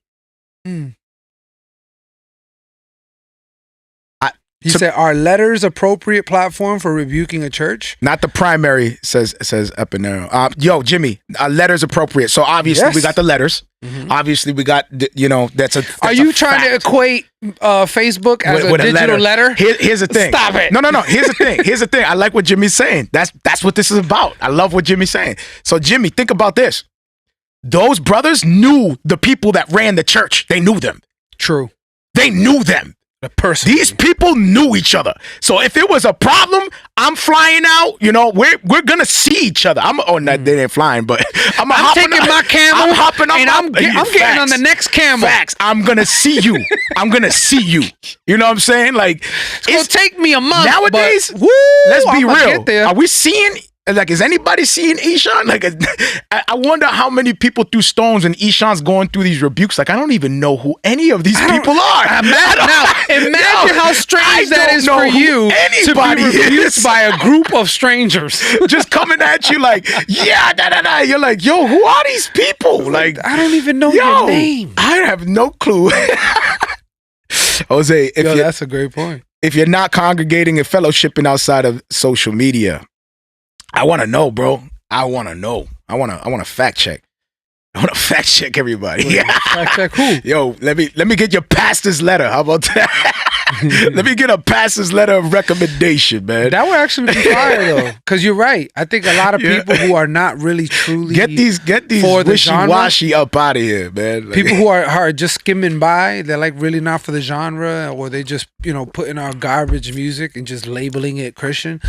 He said, are letters appropriate platform for rebuking a church? Not the primary, says Epinero. Yo, Jimmy, letters appropriate. So obviously we got the letters. Obviously we got, that's a Are you trying to equate Facebook as a digital letter? Here's the thing. Stop it. No. Here's the thing. I like what Jimmy's saying. That's what this is about. I love what Jimmy's saying. So Jimmy, think about this. Those brothers knew the people that ran the church. They knew them. True. They knew them. Person. These people knew each other. So if it was a problem, I'm flying out. You know, we're gonna see each other. No, they ain't flying, but I'm taking my camel. I'm hopping up, and I'm getting on the next camel. Facts. I'm gonna see you. I'm gonna see you. You know what I'm saying? Like, it's gonna take me a month. Nowadays, but, let's be real. Are we seeing? Like, is anybody seeing Eshawn? Like, I wonder how many people threw stones and Eshawn's going through these rebukes. Like, I don't even know who any of these people are. Imagine how strange that is for you to be rebuked by a group of strangers. Just coming at you like, yeah, da. You're like, yo, who are these people? Like, I don't even know your name. I have no clue. Jose, that's a great point. If you're not congregating and fellowshipping outside of social media, I want to know, bro. I want to know. I want to fact check. I want to fact check everybody. Fact check who? Yo, let me get your pastor's letter. How about that? Let me get a pastor's letter of recommendation, man. That would actually be fire, though, because you're right. I think a lot of people who are not really truly get these for the wishy-washy up out of here, man. Like, people who are just skimming by, they're like really not for the genre, or they just putting out garbage music and just labeling it Christian.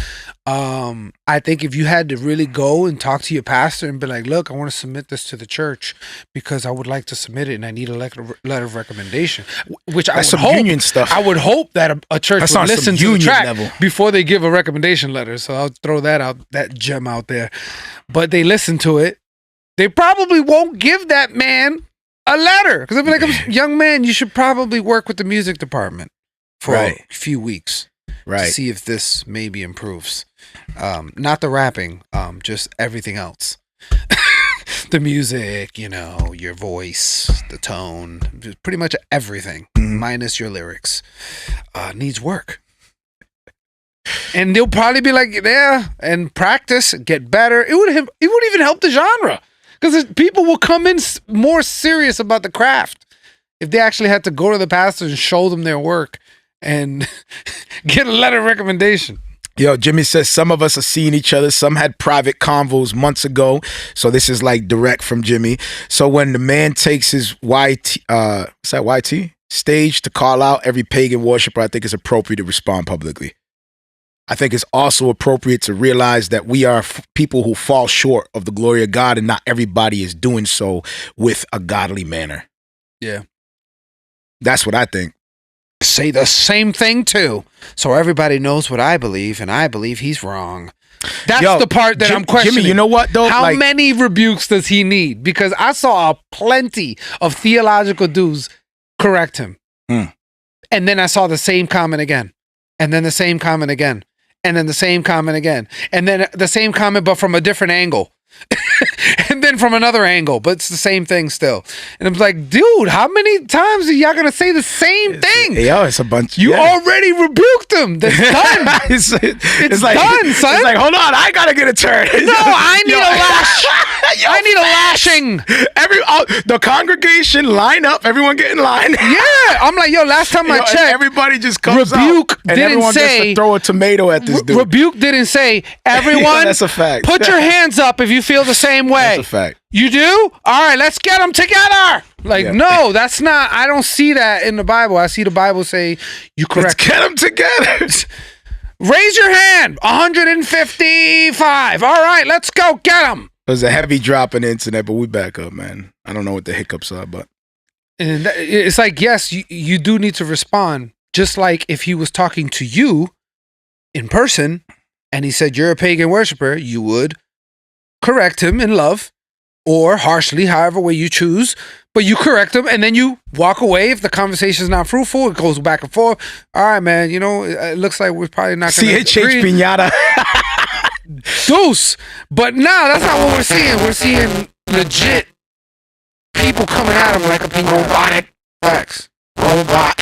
I think if you had to really go and talk to your pastor and be like, look, I want to submit this to the church because I would like to submit it and I need a letter of recommendation, which that's some union stuff. I would hope that a church would listen to the track before they give a recommendation letter. So I'll throw that gem out there. But they listen to it. They probably won't give that man a letter because they'll be like, young man, you should probably work with the music department for a few weeks. To see if this maybe improves. Not the rapping, just everything else. The music, your voice, the tone, pretty much everything, minus your lyrics, needs work. And they'll probably be like, yeah, and practice, get better. It would even help the genre because people will come in more serious about the craft if they actually had to go to the pastor and show them their work and get a letter of recommendation. Yo, Jimmy says some of us are seeing each other. Some had private convos months ago. So this is like direct from Jimmy. So when the man takes his YT stage to call out every pagan worshiper, I think it's appropriate to respond publicly. I think it's also appropriate to realize that we are people who fall short of the glory of God, and not everybody is doing so with a godly manner. Yeah. That's what I think. Say the same thing too, so everybody knows what I believe, and I believe he's wrong. That's the part that I'm questioning. Jimmy, you know what though? How many rebukes does he need? Because I saw plenty of theological dudes correct him, and then I saw the same comment again, and then the same comment again, and then the same comment again, and then the same comment but from a different angle. And then from another angle, but it's the same thing still. And I'm like, dude, how many times are y'all gonna say the same thing? It's a bunch. You already rebuked them. That's done. it's like, done, son. It's like, hold on, I gotta get a turn. No, I need a lash. I need a lashing. The congregation line up. Everyone get in line. Yeah, I'm like, last time I checked, everybody just comes rebuke out, and didn't everyone say gets to throw a tomato at this dude. Rebuke didn't say everyone. That's a fact. Put your hands up if you feel the same way. That's a fact. You do? All right, let's get them together. No, that's not. I don't see that in the Bible. I see the Bible say you correct. Let's get them together. Raise your hand. 155. All right, let's go get them. There's a heavy drop in the internet, but we back up, man. I don't know what the hiccups are, but and it's like, yes, you do need to respond. Just like if he was talking to you in person and he said you're a pagan worshiper, you would correct him in love or harshly, however way you choose, but you correct him and then you walk away. If the conversation is not fruitful, it goes back and forth. All right, man, it looks like we're probably not going to CHH Piñata. Deuce. But no, that's not what we're seeing. We're seeing legit people coming at him like a robotic. Facts. Robot.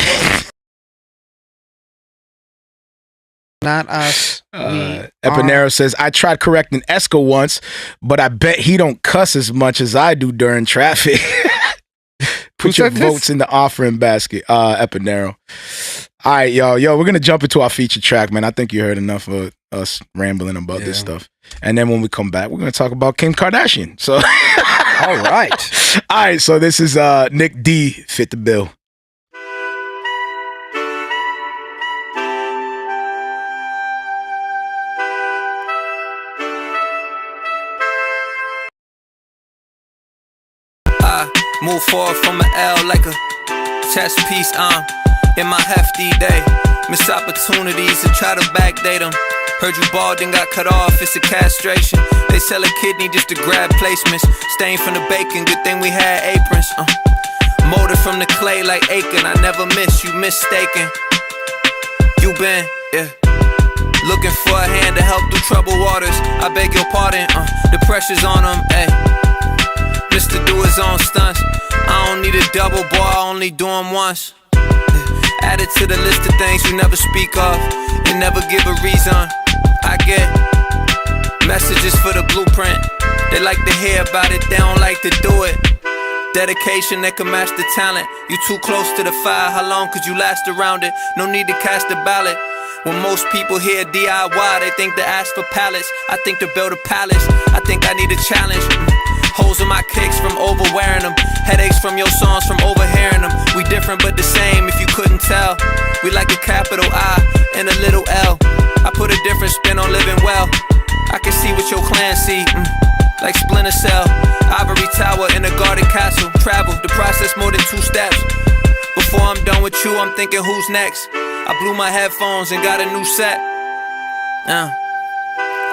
Not us. Epinero says, I tried correcting Esco once, but I bet he don't cuss as much as I do during traffic. Put your votes in the offering basket. Epinero. All right, yo, we're going to jump into our feature track, man. I think you heard enough of us rambling about this stuff. And then when we come back, we're going to talk about Kim Kardashian. So, all right. All right, so this is Nic D, Fit the Bill. Move forward from an L like a chess piece, in my hefty day. Miss opportunities to try to backdate them. Heard you bald and got cut off, it's a castration. They sell a kidney just to grab placements. Stained from the bacon, good thing we had aprons. Molded from the clay like Aiken, I never miss, you mistaken. You been, yeah, looking for a hand to help through troubled waters. I beg your pardon, the pressure's on him, ayy. Mr. Do his own stunts. I don't need a double, boy, I only do them once. Added to the list of things you never speak of and never give a reason. I get messages for the blueprint. They like to hear about it, they don't like to do it. Dedication that can match the talent. You too close to the fire, how long could you last around it? No need to cast a ballot. When most people hear DIY, they think to ask for pallets. I think to build a palace, I think I need a challenge. Holes in my kicks from overwearing them. Headaches from your songs from overhearing them. We different but the same if you couldn't tell. We like a capital I and a little L. I put a different spin on living well. I can see what your clan see, like Splinter Cell. Ivory Tower in a guarded castle. Travel, the process more than 2 steps. Before I'm done with you, I'm thinking who's next. I blew my headphones and got a new set.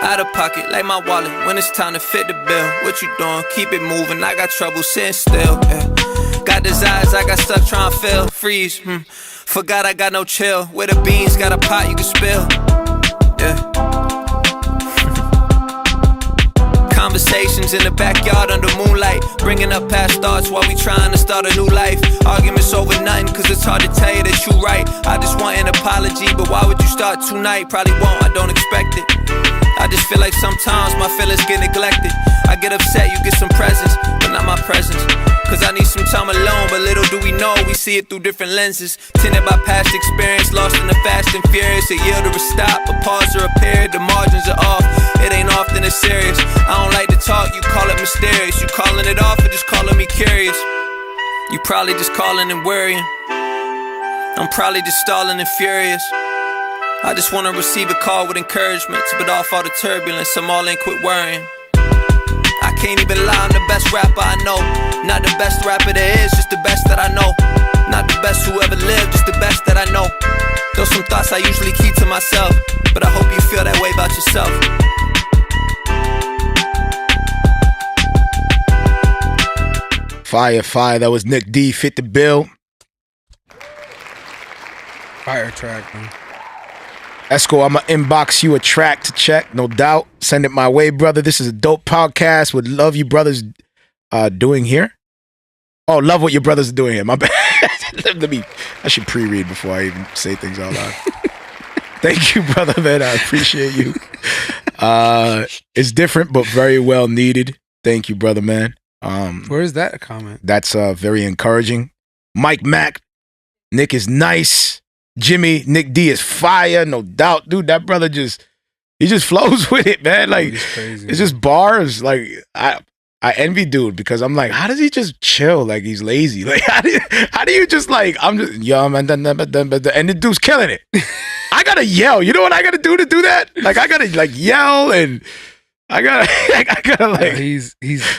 Out of pocket, like my wallet, when it's time to fit the bill. What you doing? Keep it moving, I got trouble sitting still, yeah. Got desires, I got stuff trying to fill. Freeze, forgot I got no chill. Where the beans, got a pot you can spill, yeah. Conversations in the backyard under moonlight, bringing up past thoughts while we trying to start a new life. Arguments over nothing, cause it's hard to tell you that you right. I just want an apology, but why would you start tonight? Probably won't, I don't expect it. I just feel like sometimes my feelings get neglected. I get upset, you get some presents, but not my presence. Cause I need some time alone, but little do we know, we see it through different lenses. Tinted by past experience, lost in the fast and furious. A yield or a stop, a pause or a period, the margins are off. It ain't often as serious. I don't like to talk, you call it mysterious. You calling it off or just calling me curious? You probably just calling and worrying. I'm probably just stalling and furious. I just wanna receive a call with encouragement to put off all the turbulence. I'm all in, quit worrying. I can't even lie, I'm the best rapper I know. Not the best rapper there is, just the best that I know. Not the best who ever lived, just the best that I know. Those some thoughts I usually keep to myself, but I hope you feel that way about yourself. Fire, that was Nic D, Fit the Bill. Fire track, man. Esco, I'ma inbox you a track to check, no doubt. Send it my way, brother. This is a dope podcast. Would love you brothers doing here. Oh, love what your brothers are doing here. My bad. I should pre-read before I even say things out loud. Thank you, brother, man. I appreciate you. It's different, but very well needed. Thank you, brother, man. Where is that comment? That's very encouraging. Mike Mack, Nick is nice. Jimmy, Nic D is fire, no doubt. Dude, that brother he just flows with it, man. Like, crazy, it's just bars. Like, I envy dude because I'm like, how does he just chill like he's lazy? Like, how do you just like, I'm just, yo, man, and the dude's killing it. I gotta yell. You know what I gotta do to do that? Like, I gotta like yell and I gotta like he's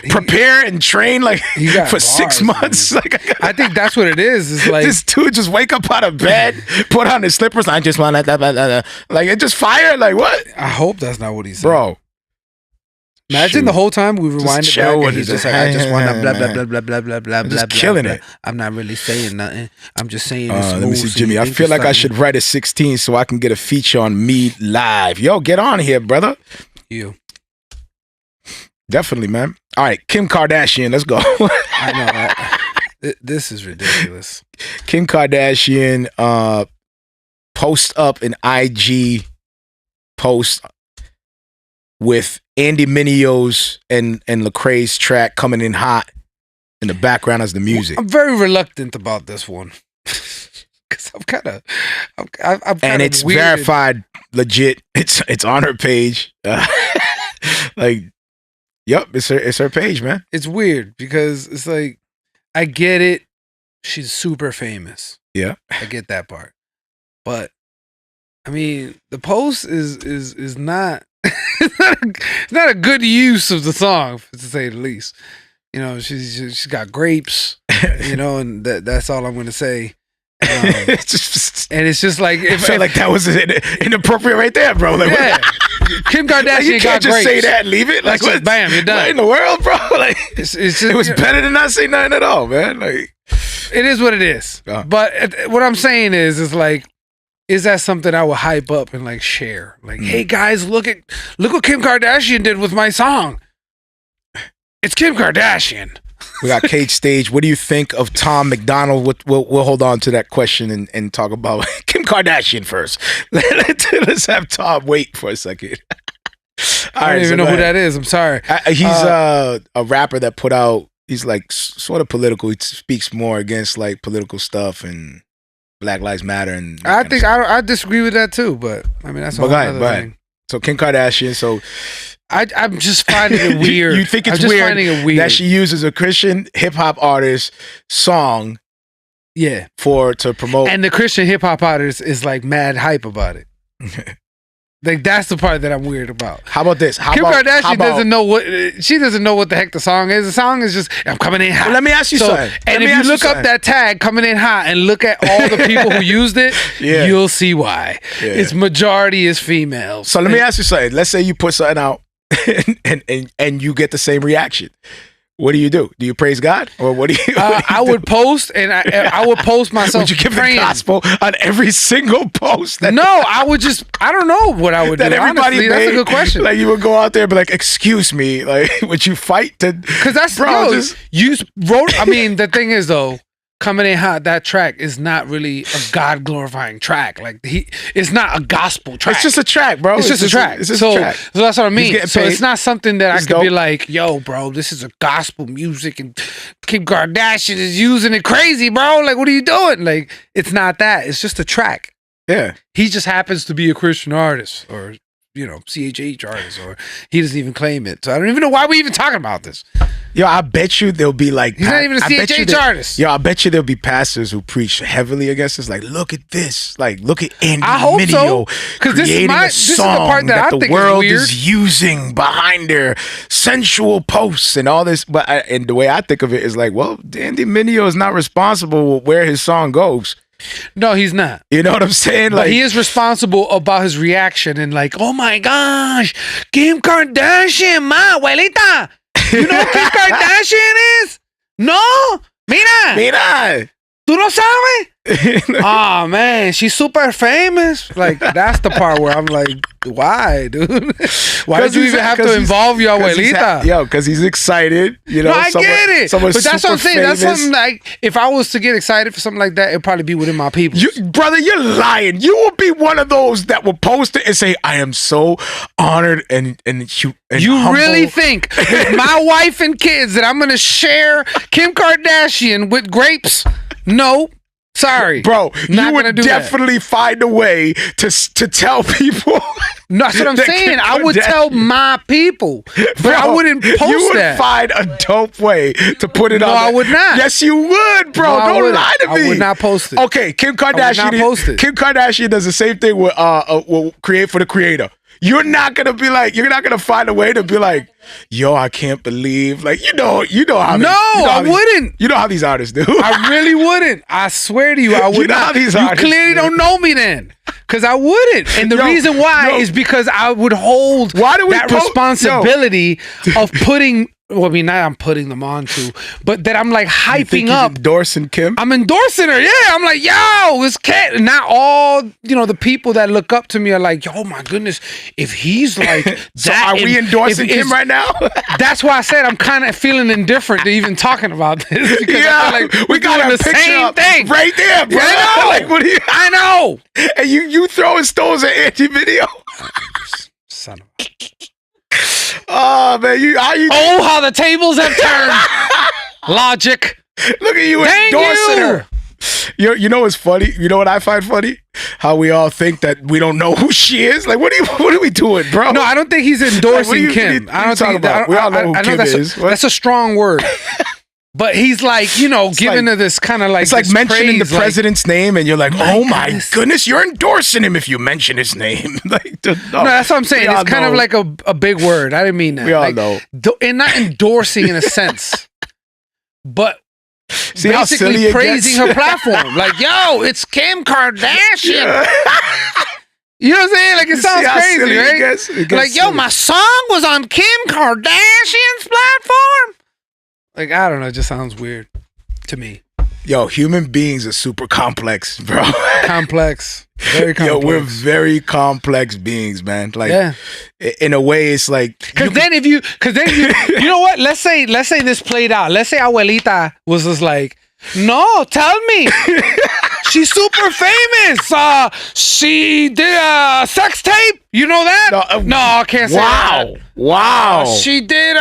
prepare and train like for bars, 6 months. Like, I think that's what it is. It's like this dude just wake up out of bed, put on his slippers. I just want like it just fire. Like what? I hope that's not what he said, bro. Imagine Shoot. The whole time we rewind it back and he's just like, I just want to blah blah blah blah blah blah blah just blah. killing blah. it. I'm not really saying nothing. I'm just saying. It's let me see, Jimmy. I feel like I should write a 16 so I can get a feature on me live. Yo, get on here, brother. You. Definitely, man. All right, Kim Kardashian, let's go. I know. This is ridiculous. Kim Kardashian post up an IG post with Andy Mineo's and Lecrae's track coming in hot in the background as the music. I'm very reluctant about this one because I'm kind of, and it's weirded. verified, legit. It's on her page. Like. Yep, it's her page, man. It's weird because it's like, I get it. She's super famous. Yeah. I get that part. But I mean, the post is not it's not a good use of the song, to say the least. You know, she's got grapes. You know, and that's all I'm gonna say. And it's just like I felt like that was inappropriate right there, bro. Like, yeah, Kim Kardashian like, you can't got just grapes. say that and leave it. Like, just, bam, you're done. What in the world, bro? Like, it's just, it was better than not say nothing at all, man. Like, it is what it is. But what I'm saying is like, is that something I would hype up and like share? Like, hey guys, look what Kim Kardashian did with my song. It's Kim Kardashian. We got Cage Stage. What do you think of Tom McDonald? We'll hold on to that question and talk about Kim Kardashian first. Let's have Tom wait for a second. I don't even know who that is. I'm sorry. He's a rapper that put out. He's like sort of political. He speaks more against like political stuff and Black Lives Matter. And I think I disagree with that too. But I mean that's a whole other thing. So Kim Kardashian. So. I'm just finding it weird. You think it's weird that she uses a Christian hip hop artist song, to promote, and the Christian hip hop artist is like mad hype about it. Like that's the part that I'm weird about. How about this? Kim Kardashian doesn't know what the heck the song is. The song is just I'm coming in hot. Well, let me ask you something. And if you look up that tag coming in hot and look at all the people who used it, you'll see why. Yeah. Its majority is females. So let me ask you something. Let's say you put something out. and you get the same reaction. What do? Do you praise God or what do you? I would post and I would post myself. Would you give praying. the gospel on every single post? No, I would just. I don't know what I would do. Everybody honestly, that's a good question. Like you would go out there and be like, "Excuse me," like would you fight to? Because that's bro. You wrote. I mean, the thing is though. Coming in hot, that track is not really a God glorifying track. Like it's not a gospel track. It's just a track, bro. It's just a track. So that's what I mean. So it's not something that I could be like, yo, bro, this is a gospel music and Kim Kardashian is using it crazy, bro. Like, what are you doing? Like, it's not that. It's just a track. Yeah. He just happens to be a Christian artist or, CHH artist, or he doesn't even claim it. So I don't even know why we're even talking about this. Yo, I bet you there'll be like... He's not even a CHH artist. Yo, I bet you there'll be pastors who preach heavily against this. Like, look at this. Like, look at Andy Mineo creating a song that the world is using behind their sensual posts and all this. But and the way I think of it is like, well, Andy Mineo is not responsible where his song goes. No, he's not. You know what I'm saying? But he is responsible about his reaction and like, oh my gosh, Kim Kardashian, ma abuelita. You know who Kim Kardashian is? No, mira. ¿Tú no sabes? Oh man, she's super famous. Like that's the part where I'm like, why, dude? Why did you even have to involve your abuelita? Because he's excited. No, I get it. But that's what I'm saying. Famous. That's something like if I was to get excited for something like that, it'd probably be within my people. Brother, you're lying. You will be one of those that will post it and say, "I am so honored and you humble. Really think with my wife and kids that I'm gonna share Kim Kardashian with grapes? No. Sorry, bro. You would definitely find a way to tell people. No, that's what I'm saying. I would tell my people, but bro, I wouldn't post that. You would find a dope way to put it on. No, I would not. Yes, you would, bro. No, don't lie to me. I would not post it. Okay, Kim Kardashian. Kim Kardashian does the same thing with Create for the Creator. You're not gonna find a way to be like, yo, I can't believe, like, you know how. No, I wouldn't. You know how these artists do. I really wouldn't. I swear to you, I would you know not. How these you artists clearly do. don't know me then, because I wouldn't. And the reason why is because I would hold that responsibility of putting. Well, I mean, not I'm putting them on to, but that I'm like hyping up. Endorsing Kim? I'm endorsing her. Yeah. I'm like, yo, this cat. Not all, the people that look up to me are like, oh my goodness, if he's like that. So are we endorsing Kim right now? That's why I said I'm kind of feeling indifferent to even talking about this. Because I feel like we got the same thing right there, bro. I know. Like, what are you? I know. And you throwing stones at Andy Mineo. Son of a... Oh man, how the tables have turned. Logic. Look at you endorsing her. You know what's funny? You know what I find funny? How we all think that we don't know who she is. Like, what are we doing, bro? No, I don't think he's endorsing Kim. I don't think that. We all know who Kim is. That's a strong word. But he's like, giving her this kind of like. It's like mentioning the president's name, and you're like, oh my goodness, you're endorsing him if you mention his name. Like, no, that's what I'm saying. It's kind of like a big word. I didn't mean that. We all know. And not endorsing in a sense. but See how silly basically it praising gets? her platform. Like, yo, it's Kim Kardashian. You know what I'm saying? Like, it You see sounds how crazy, silly it right? gets? It gets Like, yo, silly. my song was on Kim Kardashian's platform. Like, I don't know. It just sounds weird to me. Yo, human beings are super complex, bro. Complex. Very complex. Yo, we're very complex beings, man. Like, Yeah. in a way, it's like Because then you know what? Let's say this played out. Let's say Abuelita was just like, no, tell me. She's super famous. She did a sex tape. You know that? No, I can't say that. Wow. She did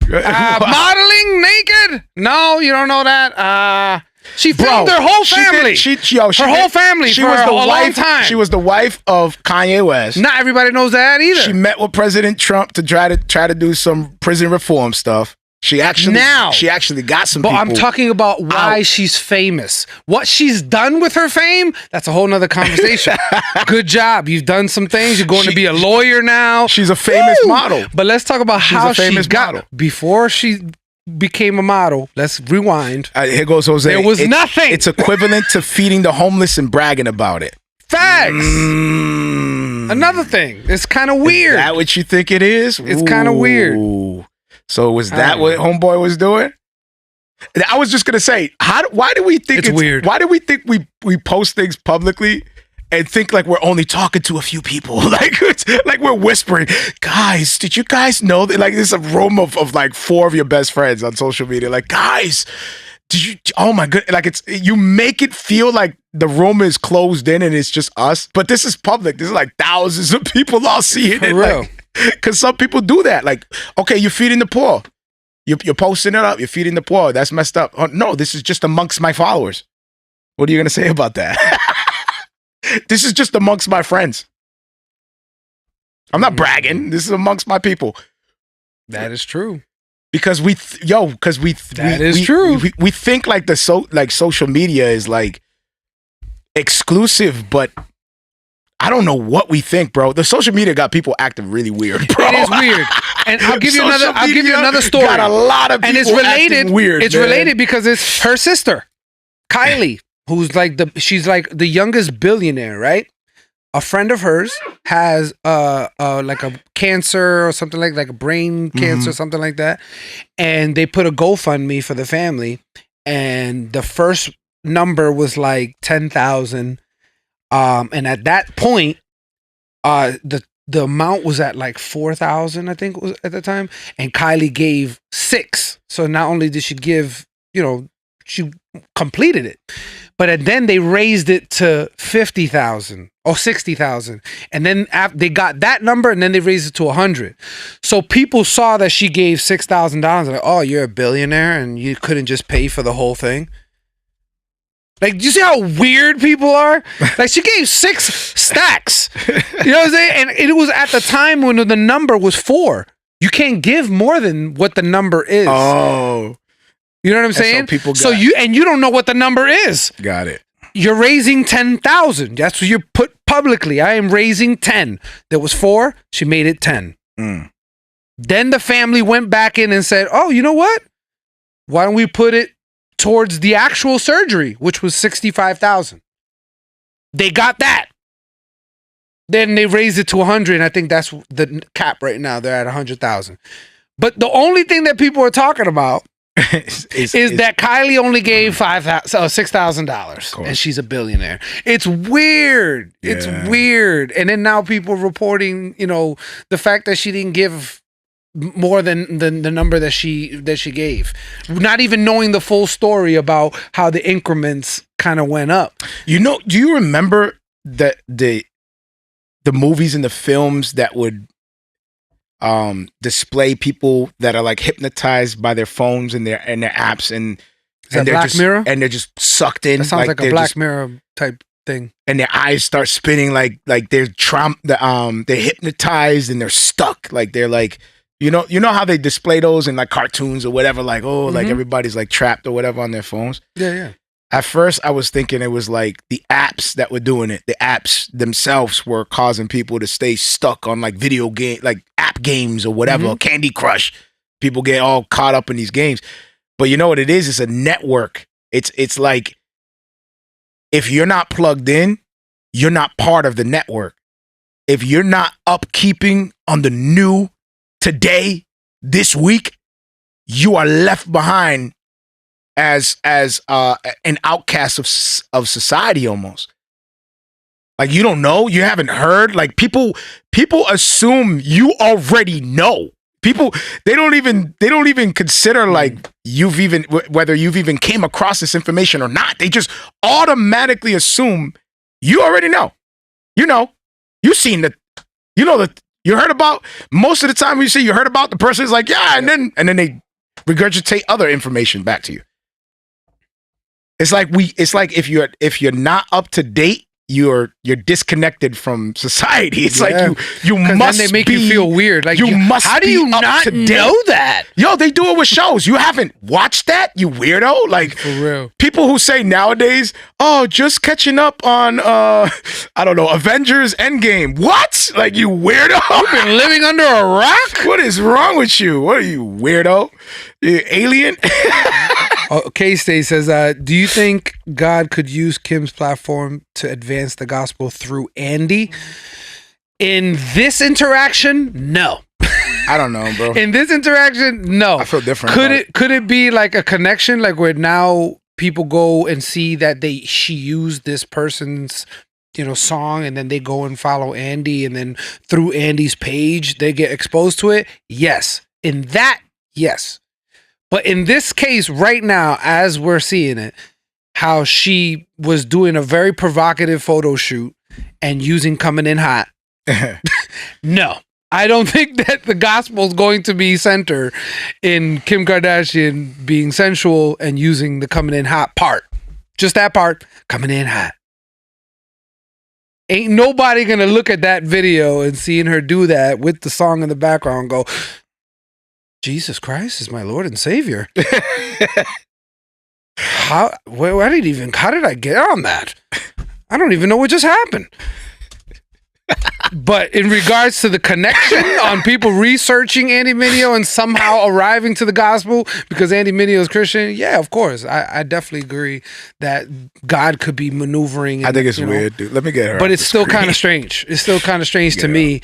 modeling naked. No, you don't know that. She filmed her whole family. Her whole family She for was the a long wife. time. She was the wife of Kanye West. Not everybody knows that either. She met with President Trump to try to do some prison reform stuff. She actually got some But people. I'm talking about why out. she's famous. What she's done with her fame, that's a whole nother conversation. Good job. You've done some things. You're going to be a lawyer now. She's a famous Woo! model. But let's talk about how a she famous got model. before she became a model. Let's rewind. Here goes Jose. There was nothing. It's equivalent to feeding the homeless and bragging about it. Facts. Another thing. It's kind of weird. Is that what you think it is? It's kinda weird. Ooh. So was I that don't what Homeboy was doing? I was just gonna say, why do we think It's weird. Why do we think we post things publicly and think like we're only talking to a few people? like we're whispering, guys, did you guys know that? Like there's a room of like 4 of your best friends on social media. Like, guys, did you? Oh my god! Like you make it feel like the room is closed in and it's just us. But this is public. This is like thousands of people all seeing For it. real. Because some people do that. Like, okay, you're feeding the poor. You're posting it up. You're feeding the poor. That's messed up. Oh, no, this is just amongst my followers. What are you going to say about that? This is just amongst my friends. I'm not bragging. This is amongst my people. That is true. Because we true. We think like social media is like exclusive, but I don't know what we think, bro. The social media got people acting really weird, bro. It is weird. And I'll give you Social another media story. Got a lot of people And it's related. acting weird. It's man. related because it's her sister, Kylie, who's like she's like the youngest billionaire, right? A friend of hers has like a cancer or something like a brain cancer, something like that. And they put a GoFundMe for the family. And the first number was like 10,000. And at that point, the amount was at like 4,000, I think it was at the time. And Kylie gave 6. So not only did she give, she completed it, but then they raised it to 50,000 or 60,000. And then they got that number and then they raised it to 100. So people saw that she gave $6,000. Like, oh, you're a billionaire and you couldn't just pay for the whole thing. Like, do you see how weird people are? Like, she gave 6 stacks. You know what I'm saying? And it was at the time when the number was 4. You can't give more than what the number is. Oh. You know what I'm so saying? people So got- you don't know what the number is. Got it. You're raising 10,000. That's what you put publicly. I am raising 10. There was 4. She made it 10. Then the family went back in and said, oh, you know what? Why don't we put it towards the actual surgery, which was 65,000. They got that. Then they raised it to 100. And I think that's the cap right now. They're at 100,000. But the only thing that people are talking about is that Kylie only gave $6,000 and she's a billionaire. It's weird. Yeah. It's weird. And then now people reporting, the fact that she didn't give more than the number that she gave, not even knowing the full story about how the increments kind of went up. Do you remember that the movies and the films that would display people that are like hypnotized by their phones and their apps and that they're Black just, Mirror? and they're just sucked in. That sounds like a they're Black just- Mirror type thing. and their eyes start spinning like they're they're hypnotized and they're stuck. Like they're like, you know how they display those in like cartoons or whatever, like, oh, like everybody's like trapped or whatever on their phones. Yeah. At first, I was thinking it was like the apps that were doing it. The apps themselves were causing people to stay stuck on like video game, like app games or whatever, Candy Crush. People get all caught up in these games. But you know what it is? It's a network. It's like if you're not plugged in, you're not part of the network. If you're not upkeeping on the new today, this week, you are left behind as an outcast of society almost. Like you don't know, you haven't heard. Like people assume you already know. People they don't even consider like whether you've even came across this information or not. They just automatically assume you already know. You know. You've seen that. You know that you heard about most of the time when you say you heard about the person is like, yeah, and then they regurgitate other information back to you. It's like if you're not up to date, you're disconnected from society. It's like you must then they make be, you feel weird. Like you must. How do you not know that? Yo, they do it with shows. You haven't watched that, you weirdo. Like For real. People who say nowadays, oh, just catching up on I don't know, Avengers Endgame. What? Like you weirdo. You've been living under a rock? What is wrong with you? What are you, weirdo? You alien? K-Stay says, do you think God could use Kim's platform to advance the gospel through Andy? In this interaction, no. I don't know, bro. In this interaction, no. I feel different. Could it be like a connection, like where now people go and see that she used this person's song, and then they go and follow Andy, and then through Andy's page they get exposed to it? Yes. In that, yes. But in this case, right now, as we're seeing it, how she was doing a very provocative photo shoot and using Coming In Hot. No, I don't think that the gospel is going to be centered in Kim Kardashian being sensual and using the Coming In Hot part. Just that part, Coming In Hot. Ain't nobody going to look at that video and seeing her do that with the song in the background and go, Jesus Christ is my Lord and Savior. How did I get on that? I don't even know what just happened. But in regards to the connection on people researching Andy Mineo and somehow arriving to the gospel because Andy Mineo is Christian, yeah, of course. I definitely agree that God could be maneuvering. I think it's weird, dude. Let me get her. But it's still kind of strange. It's still kind of strange to me.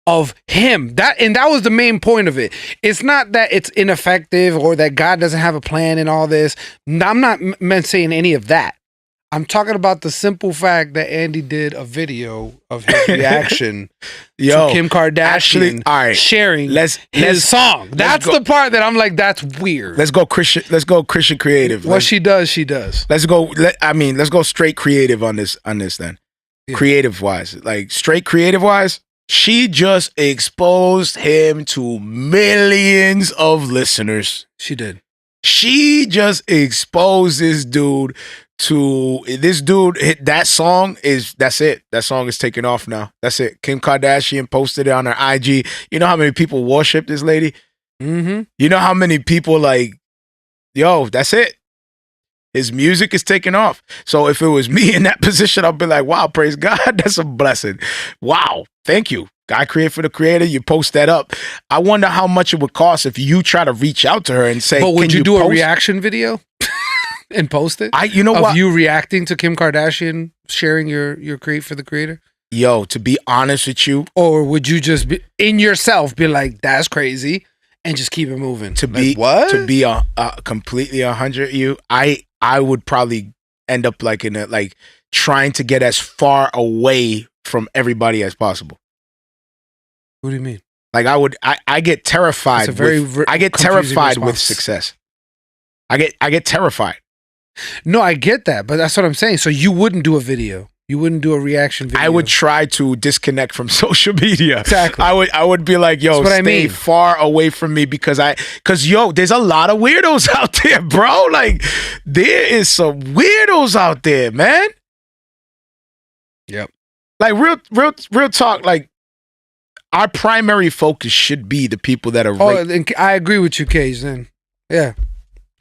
Of him, that was the main point of it. It's not that it's ineffective or that God doesn't have a plan in all this. I'm not meant saying any of that. I'm talking about the simple fact that Andy did a video of his reaction to Kim Kardashian sharing his song. That's the part that I'm like, that's weird. Let's go Christian creative. What she does, she does. Let's go straight creative on this then. Yeah. Creative wise, like straight creative wise. She just exposed him to millions of listeners. She did. She just exposed this dude to that song that's it. That song is taking off now. That's it. Kim Kardashian posted it on her IG. You know how many people worship this lady? Mm-hmm. You know how many people like, yo, that's it. His music is taking off. So if it was me in that position, I'd be like, wow, praise God. That's a blessing. Wow. Thank you. God created for the creator. You post that up. I wonder how much it would cost if you try to reach out to her and say, but would you do a reaction video and post it? You know what? You reacting to Kim Kardashian sharing your create for the creator? Yo, to be honest with you. Or would you just be in yourself be like, that's crazy, and just keep it moving? To be completely 100 you, I would probably end up like trying to get as far away from everybody as possible. What do you mean? Like I get terrified. I get terrified with success. I get terrified. No, I get that, but that's what I'm saying. So you wouldn't do a video. You wouldn't do a reaction video. I would try to disconnect from social media. Exactly. I would be like, yo, stay far away from me because yo, there's a lot of weirdos out there, bro. Like there is some weirdos out there, man. Yep. Like real talk, like our primary focus should be the people that are I agree with you, Cage, then. Yeah.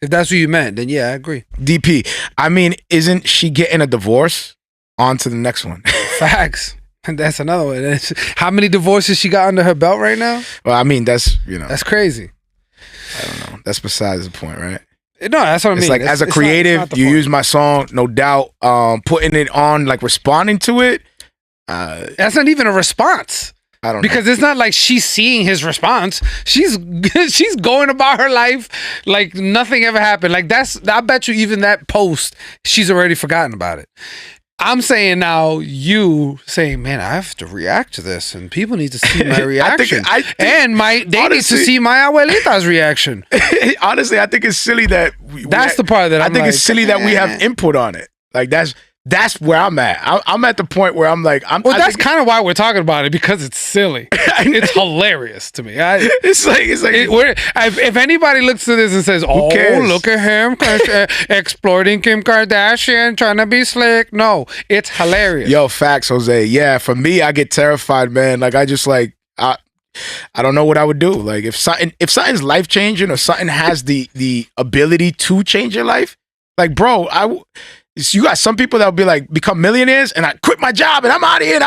If that's what you meant, then yeah, I agree. DP. I mean, isn't she getting a divorce? On to the next one. Facts. And that's another one. How many divorces she got under her belt right now? Well, I mean, that's crazy. I don't know. That's besides the point, right? No, that's what I mean. It's like as a it's creative, not the you point. use my song, no doubt. Putting it on, like responding to it. That's not even a response. I don't know. Because it's not like she's seeing his response. She's going about her life like nothing ever happened. Like I bet you even that post, she's already forgotten about it. I'm saying now, you saying, man, I have to react to this, and people need to see my reaction. I think, they need to see my abuelita's reaction. Honestly, I think it's silly that That's the part that I think it's silly that we have input on it. Like that's where I'm at. I'm at the point where I'm like, that's kind of why we're talking about it, because it's silly. It's hilarious to me. It's like if anybody looks to this and says, "Oh, look at him exploiting Kim Kardashian, trying to be slick," no, it's hilarious. Yo, facts, Jose. Yeah, for me, I get terrified, man. Like I just like I don't know what I would do. Like if something's life changing or something has the ability to change your life, like bro, you got some people that'll be like become millionaires, and I quit my job and I'm out of here and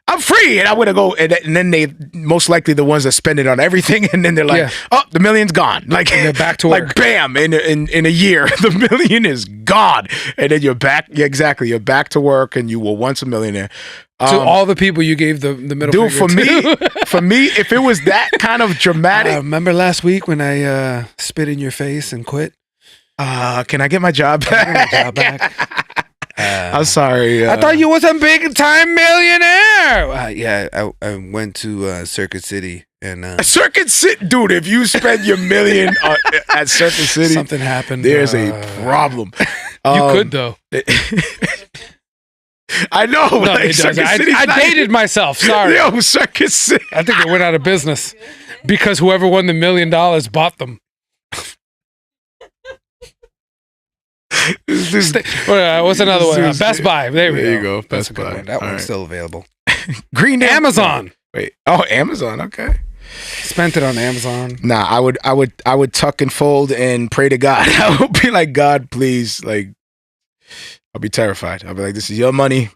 I'm free, and I would go, and then they most likely the ones that spend it on everything, and then they're like, oh, the million's gone, like and they're back to work. Like bam, in a year the million is gone, and then you're back. Yeah, exactly, you're back to work, and you were once a millionaire. To all the people you gave the middle dude, finger to. for me, if it was that kind of dramatic, remember last week when I spit in your face and quit? Can I get my job back? I'm sorry. I thought you was a big time millionaire. Yeah, I went to Circuit City and Circuit City, dude. If you spend your million at Circuit City, something happened. There's a problem. You could though. I know. No, like, it doesn't. I dated myself. Sorry. Yo, Circuit City. I think they went out of business because whoever won the $1 million bought them. What's another one? Best Buy. There you go. Best Buy. That one's still available. Green Day. Amazon. Wait. Oh, Amazon. Okay. Spent it on Amazon. Nah, I would tuck and fold and pray to God. I would be like, God, please, like, I'll be terrified. I'll be like, this is your money.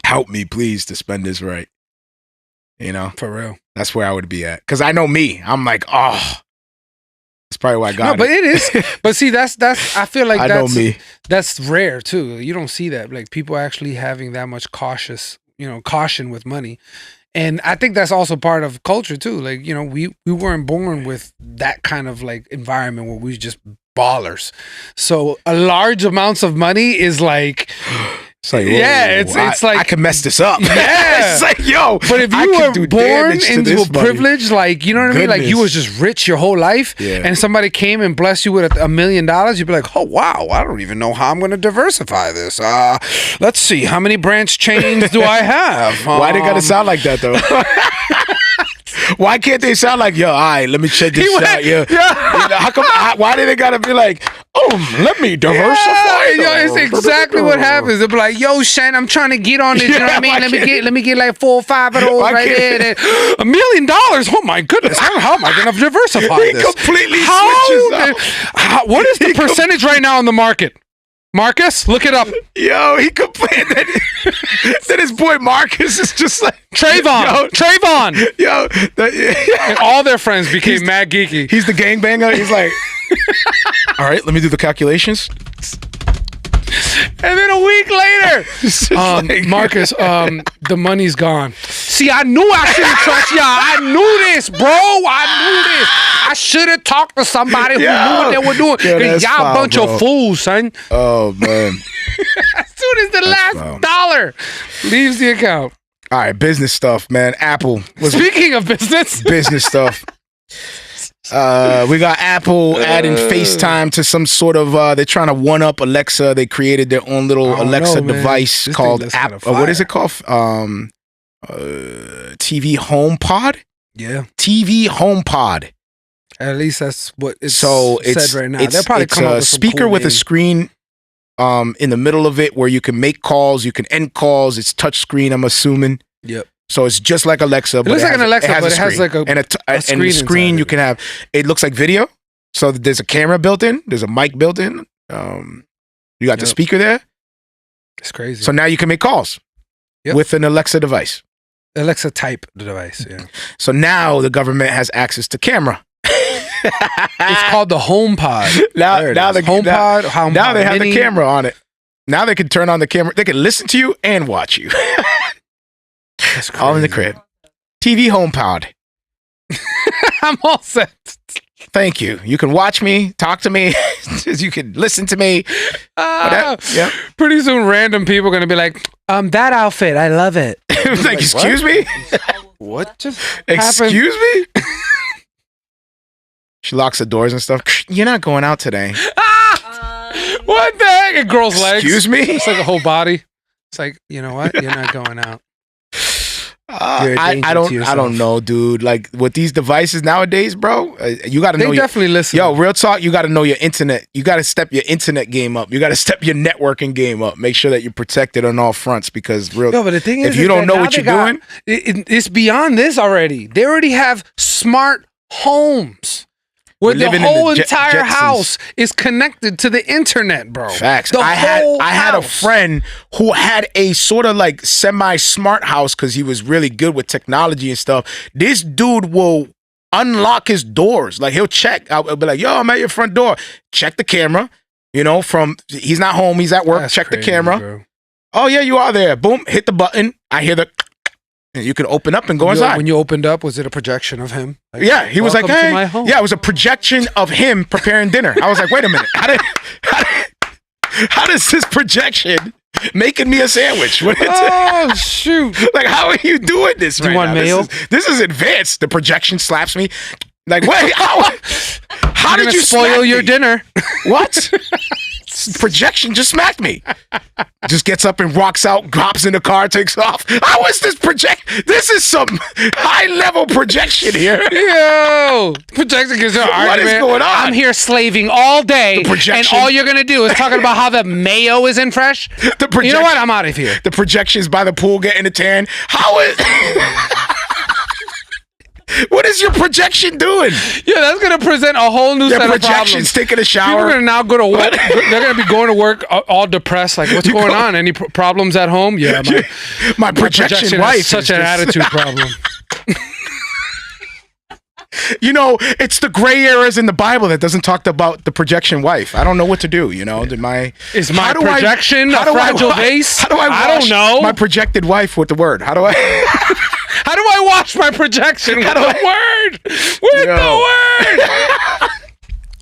Help me, please, to spend this right. You know? For real. That's where I would be at. Because I know me. I'm like, oh. That's probably why I got it. No, but it is. But see, that's. I feel like I know me. That's rare too. You don't see that, like people actually having that much caution with money, and I think that's also part of culture too. Like we weren't born with that kind of like environment where we just ballers. So a large amounts of money is like. It's like, it's like I can mess this up. Yeah, it's like, yo. But if you were born into a privilege, like you know what I mean, like you was just rich your whole life, and somebody came and blessed you with $1 million, you'd be like, oh wow, I don't even know how I'm going to diversify this. Let's see, how many branch chains do I have? Why they gotta sound like that though? Why can't they sound like, yo, all right, let me check this out. Yeah. How come? Why do they gotta be like, oh, let me diversify? It's exactly what happens. They'll be like, yo, Shan, I'm trying to get on this. You know what I mean? Let me get like 4 or 5 of those right there. $1 million? Oh my goodness! How am I gonna diversify He this? completely switches up. What is the percentage right now in the market? Marcus, look it up. Yo, he complained that his boy Marcus is just like Trayvon. Yo, and all their friends became mad geeky. He's the gangbanger. He's like, all right, let me do the calculations. And then a week later, Marcus, the money's gone. See, I knew I shouldn't trust y'all. I knew this, bro. I knew this. I should have talked to somebody who knew what they were doing. Because y'all a bunch of fools, son. Oh, man. As soon as the last dollar leaves the account. All right, business stuff, man. Apple. Speaking of business stuff. We got Apple adding FaceTime to some sort of they're trying to one up Alexa. They created their own little Alexa device called Apple. What is it called? TV HomePod? Yeah. TV HomePod. At least that's what it's said right now. They'll probably come up with a speaker with a screen in the middle of it where you can make calls, you can end calls. It's touch screen, I'm assuming. Yep. So it's just like Alexa. It looks like an Alexa, but it has like a screen you can have. It looks like video. So there's a camera built in. There's a mic built in. You got the speaker there. It's crazy. So now you can make calls with an Alexa device. Alexa type device, yeah. So now the government has access to camera. It's called the HomePod. Now they have Mini. the camera on it. Now they can turn on the camera. They can listen to you and watch you. That's crazy. All in the crib. TV HomePod. I'm all set. Thank you. You can watch me, talk to me. You can listen to me. Yep. Pretty soon, random people are gonna be like, that outfit, I love it. Like, excuse me? What just Excuse me? She locks the doors and stuff. You're not going out today. What the heck? A girl's legs. Excuse me? It's like a whole body. It's like, you know what? You're not going out. I don't know, dude. Like with these devices nowadays, bro, you got to know. They definitely listen. Yo, real talk. You got to know your internet. You got to step your internet game up. You got to step your networking game up. Make sure that you're protected on all fronts because But the thing is, if you don't know what you're doing, it's beyond this already. They already have smart homes. Where the whole entire house is connected to the internet, bro. Facts. I had a friend who had a sort of like semi-smart house because he was really good with technology and stuff. This dude will unlock his doors. Like he'll check. I'll be like, yo, I'm at your front door. Check the camera. You know, he's not home. He's at work. That's check crazy, the camera. Bro. Oh yeah, you are there. Boom. Hit the button. I hear the. And you can open up and go inside. When you opened up, was it a projection of him? Like, yeah, he was like, "Hey, my home." Yeah, it was a projection of him preparing dinner." I was like, "Wait a minute, how does this projection making me a sandwich?" Oh shoot! Like, how are you doing this? Do you want mayo? This is advanced. The projection slaps me. Like, wait, how did you spoil your dinner? What? Projection just smacked me. Just gets up and walks out, hops in the car, takes off. How is this This is some high level projection here. Yo, projection gives an argument. What is going on? I'm here slaving all day, and all you're gonna do is talking about how the mayo isn't fresh. You know what? I'm out of here. The projections by the pool getting a tan. How is? What is your projection doing? Yeah, that's gonna present a whole new set of problems. Projections taking a shower. People are gonna now go to work. They're gonna be going to work all depressed. Like, what's going on? Any problems at home? Yeah, my projection wife is such an attitude problem. You know, it's the gray areas in the Bible that doesn't talk about the projection wife. I don't know what to do. You know, is my projection a fragile vase? How do I don't know. My projected wife with the word. How do I? How do I wash my projection with the word? With the word.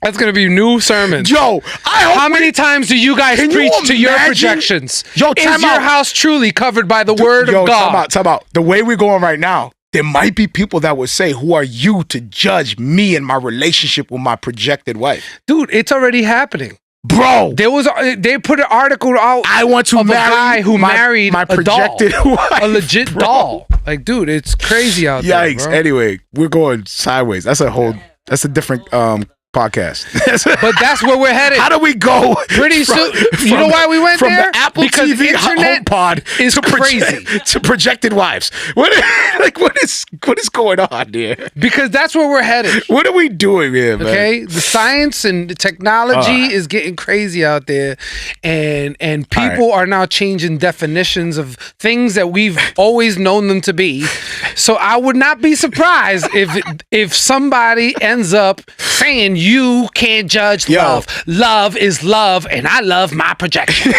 That's gonna be new sermons. Yo, how many times do you guys preach to your projections? Yo, is your house truly covered by the word of God? Time out. The way we're going right now, there might be people that would say, "Who are you to judge me and my relationship with my projected wife?" Dude, it's already happening. Bro, they put an article out. I want to marry a guy who married my projected wife, a legit doll. Like, dude, it's crazy out there. Yikes! Anyway, we're going sideways. That's a different podcast. But that's where we're headed. How do we go? Pretty soon. You know why we went there? From the Apple because TV internet HomePod is crazy to projected wives. What is going on here? Because that's where we're headed. What are we doing here, man? Okay, the science and the technology is getting crazy out there, and people are now changing definitions of things that we've always known them to be. So I would not be surprised if somebody ends up saying you can't judge love. Love is love, and I love my projection.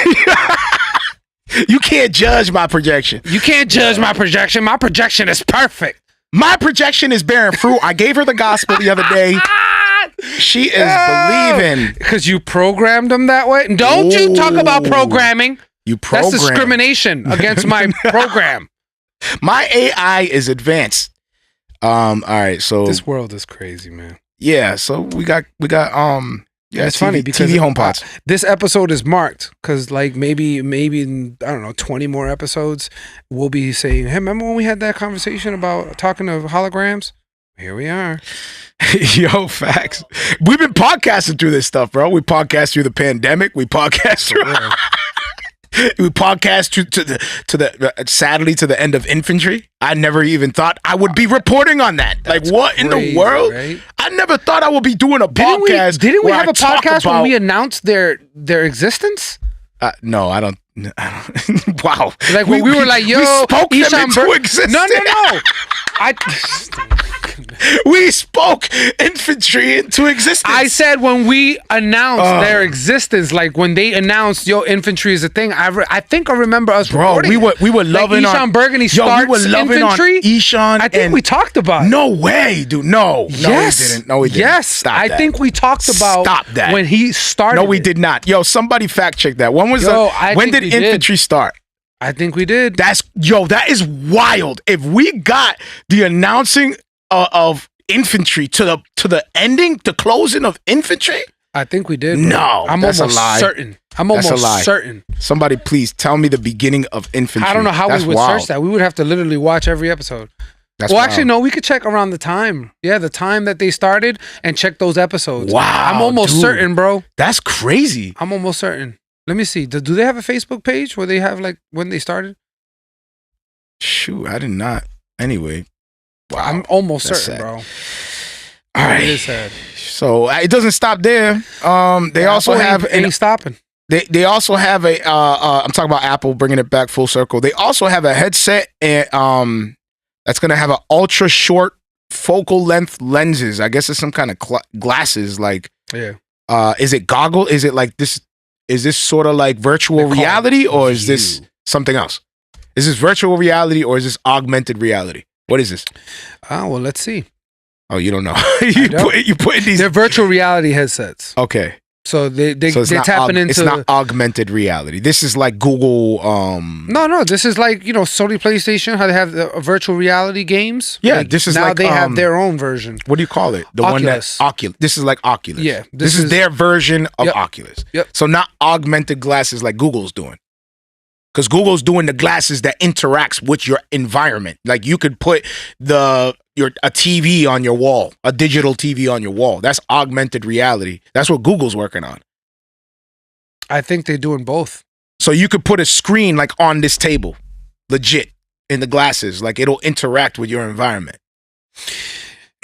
You can't judge my projection. You can't judge my projection. My projection is perfect. My projection is bearing fruit. I gave her the gospel the other day. She is believing. Because you programmed them that way? Don't you talk about programming. That's discrimination against my program. My AI is advanced. All right, so this world is crazy, man. Yeah, so we got it's funny because TV HomePods. This episode is marked because like maybe in, I don't know, 20 more episodes we'll be saying, hey, remember when we had that conversation about talking of holograms? Here we are. Yo, facts. We've been podcasting through this stuff, bro. We podcast through the pandemic. We podcast through we podcast sadly to the end of infantry. I never even thought I would be reporting on that. That's like, what crazy, in the world? Right? I never thought I would be doing a podcast. Didn't we have a podcast when we announced their existence? No, I don't. Wow. Like we were like, yo, we spoke them into existence. No. We spoke infantry into existence. I said when we announced their existence, like when they announced, yo, infantry is a thing. I think I remember us. Bro, we were loving like on Ishan Burgundy starts we were loving infantry. On Ishan. I think we talked about it. No way, dude. No, yes. we didn't. No, we didn't. Yes, Stop I that. think we talked about Stop that. when he started. No, we did not. Yo, somebody fact check that. When was when did infantry start? I think we did. That is wild. If we got the announcing of infantry to the ending, the closing of infantry, I think we did. No, I'm that's almost a lie. certain. I'm almost certain. Somebody please tell me the beginning of infantry. I don't know how that's we would wild. search that. We would have to literally watch every episode. That's well, wild. actually, no. We could check around the time. Yeah, the time that they started and check those episodes. Wow, I'm almost certain, bro. That's crazy. I'm almost certain. Let me see. Do they have a Facebook page where they have like when they started? Shoot, I did not. Anyway, wow. I'm almost That's certain, sad. bro. All right. It is sad. So it doesn't stop there. They also have ain't stopping. They also have a. I'm talking about Apple bringing it back full circle. They also have a headset and that's gonna have an ultra short focal length lenses. I guess it's some kind of glasses. Like, yeah. Is it goggle? Is it like this? Is this sort of like virtual reality, or is this something else? Is this virtual reality or is this augmented reality? What is this? Oh, well, let's see. Oh, you don't know. you put in these. They're virtual reality headsets. Okay. So they're tapping into. It's not augmented reality. This is like Google. No. This is like Sony PlayStation. How they have the virtual reality games. Yeah, like, this is now like they have their own version. What do you call it? The Oculus. one that's Oculus. This is like Oculus. Yeah, this is their version of Yep. Oculus. Yep. So not augmented glasses like Google's doing. Because Google's doing the glasses that interacts with your environment. Like you could put a TV on your wall, a digital TV on your wall. That's augmented reality. That's what Google's working on. I think they're doing both. So you could put a screen like on this table, legit, in the glasses. Like it'll interact with your environment.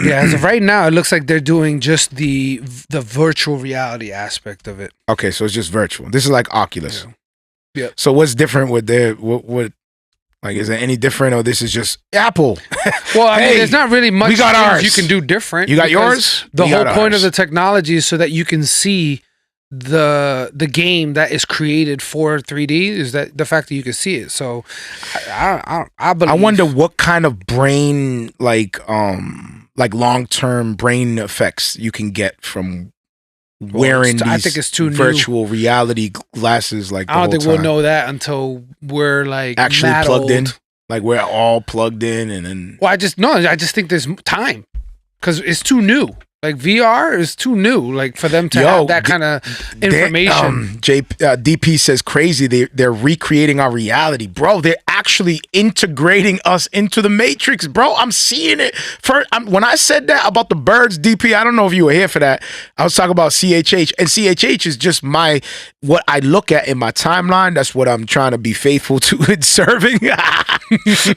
Yeah, as of right now, it looks like they're doing just the virtual reality aspect of it. Okay, so it's just virtual. This is like Oculus. Yeah. So what's different with their what like is it any different or this is just Apple? Well, I mean, there's not really much we got ours. you can do different. You got because yours? The We whole got point ours. of the technology is so that you can see the game that is created for 3D is that the fact that you can see it. So I believe. I wonder what kind of brain like long-term brain effects you can get from wearing I these think it's too virtual reality glasses like the I don't whole think time. we'll know that until we're like Actually mad plugged in. old. Like we're all plugged in and then Well, I just think there's time because it's too new. Like VR is too new. Like for them to have that kind of information. DP says crazy. They're recreating our reality, bro. They're actually integrating us into the Matrix, bro. I'm seeing it. When I said that about the birds, DP, I don't know if you were here for that. I was talking about CHH, and CHH is just what I look at in my timeline. That's what I'm trying to be faithful to in serving.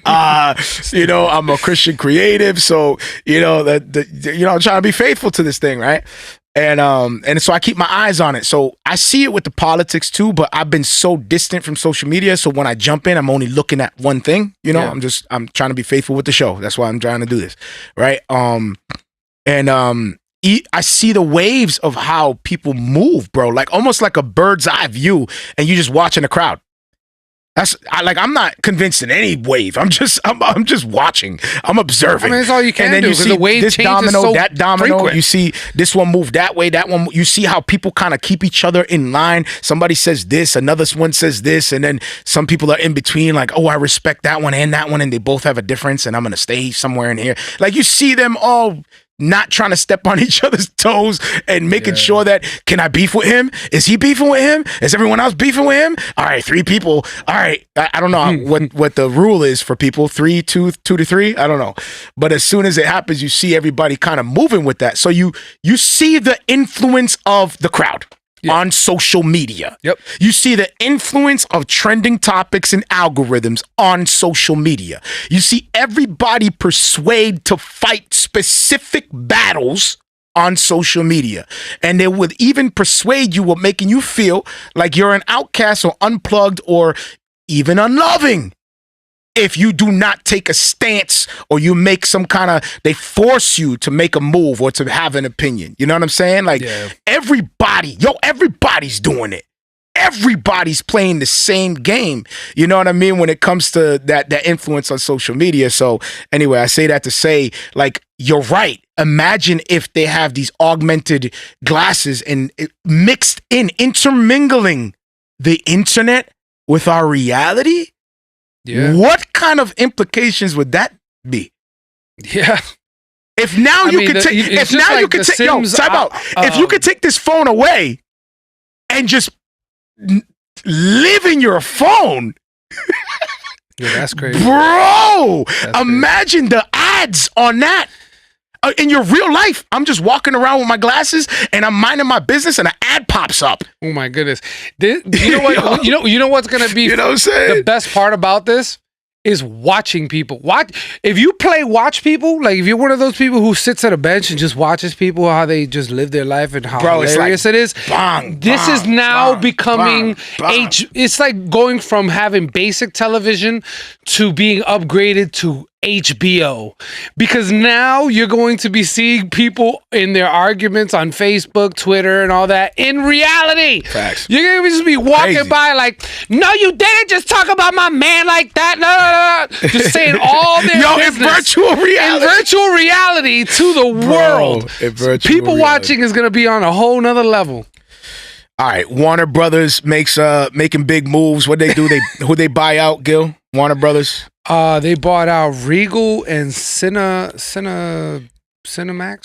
I'm a Christian creative, so I'm trying to be faithful to this thing, right? And so I keep my eyes on it. So I see it with the politics too, but I've been so distant from social media. So when I jump in, I'm only looking at one thing. Yeah. I'm trying to be faithful with the show. That's why I'm trying to do this, right? I see the waves of how people move, bro. Like almost like a bird's eye view, and you just watching the crowd. I'm not convinced in any wave. I'm just watching. I'm observing. I mean, it's all you can and then do you because see the wave this changes domino, so that domino. frequent. You see this one move that way, that one. You see how people kind of keep each other in line. Somebody says this, another one says this, and then some people are in between. Like, oh, I respect that one, and they both have a difference, and I'm gonna stay somewhere in here. Like you see them all not trying to step on each other's toes and making sure that, can I beef with him? Is he beefing with him? Is everyone else beefing with him? All right, 3 people. All right. I don't know what the rule is for people. 2 to 3. I don't know. But as soon as it happens, you see everybody kind of moving with that. So you see the influence of the crowd. On social media. Yep. You see the influence of trending topics and algorithms on social media. You see everybody persuade to fight specific battles on social media. And they would even persuade you with making you feel like you're an outcast or unplugged or even unloving. if you do not take a stance or you make some kind of, they force you to make a move or to have an opinion. You know what I'm saying? Like everybody's doing it. Everybody's playing the same game. You know what I mean? When it comes to that influence on social media. So anyway, I say that to say, like, you're right. Imagine if they have these augmented glasses and mixed in, intermingling the internet with our reality. Yeah. What kind of implications would that be? Yeah. If now you could take, if now you could take, yo, time out. If you could take this phone away and just live in your phone. Yeah, that's crazy. Bro, imagine the ads on that. In your real life, I'm just walking around with my glasses and I'm minding my business and an ad pops up. Oh my goodness. You know what? you know what's gonna be you know what I'm saying? The best part about this is watching people. If you watch people, like if you're one of those people who sits at a bench and just watches people how they just live their life and how hilarious it is. This is now becoming it's like going from having basic television to being upgraded to HBO, because now you're going to be seeing people in their arguments on Facebook, Twitter, and all that in reality. Facts. You're going to just be walking by like, no, you didn't just talk about my man like that. No. Just saying all their business. In virtual reality. In virtual reality to the world. People watching is going to be on a whole nother level. All right, Warner Brothers making big moves. What they do? Who they buy out, Gil? Warner Brothers. They bought out Regal and Cinemax.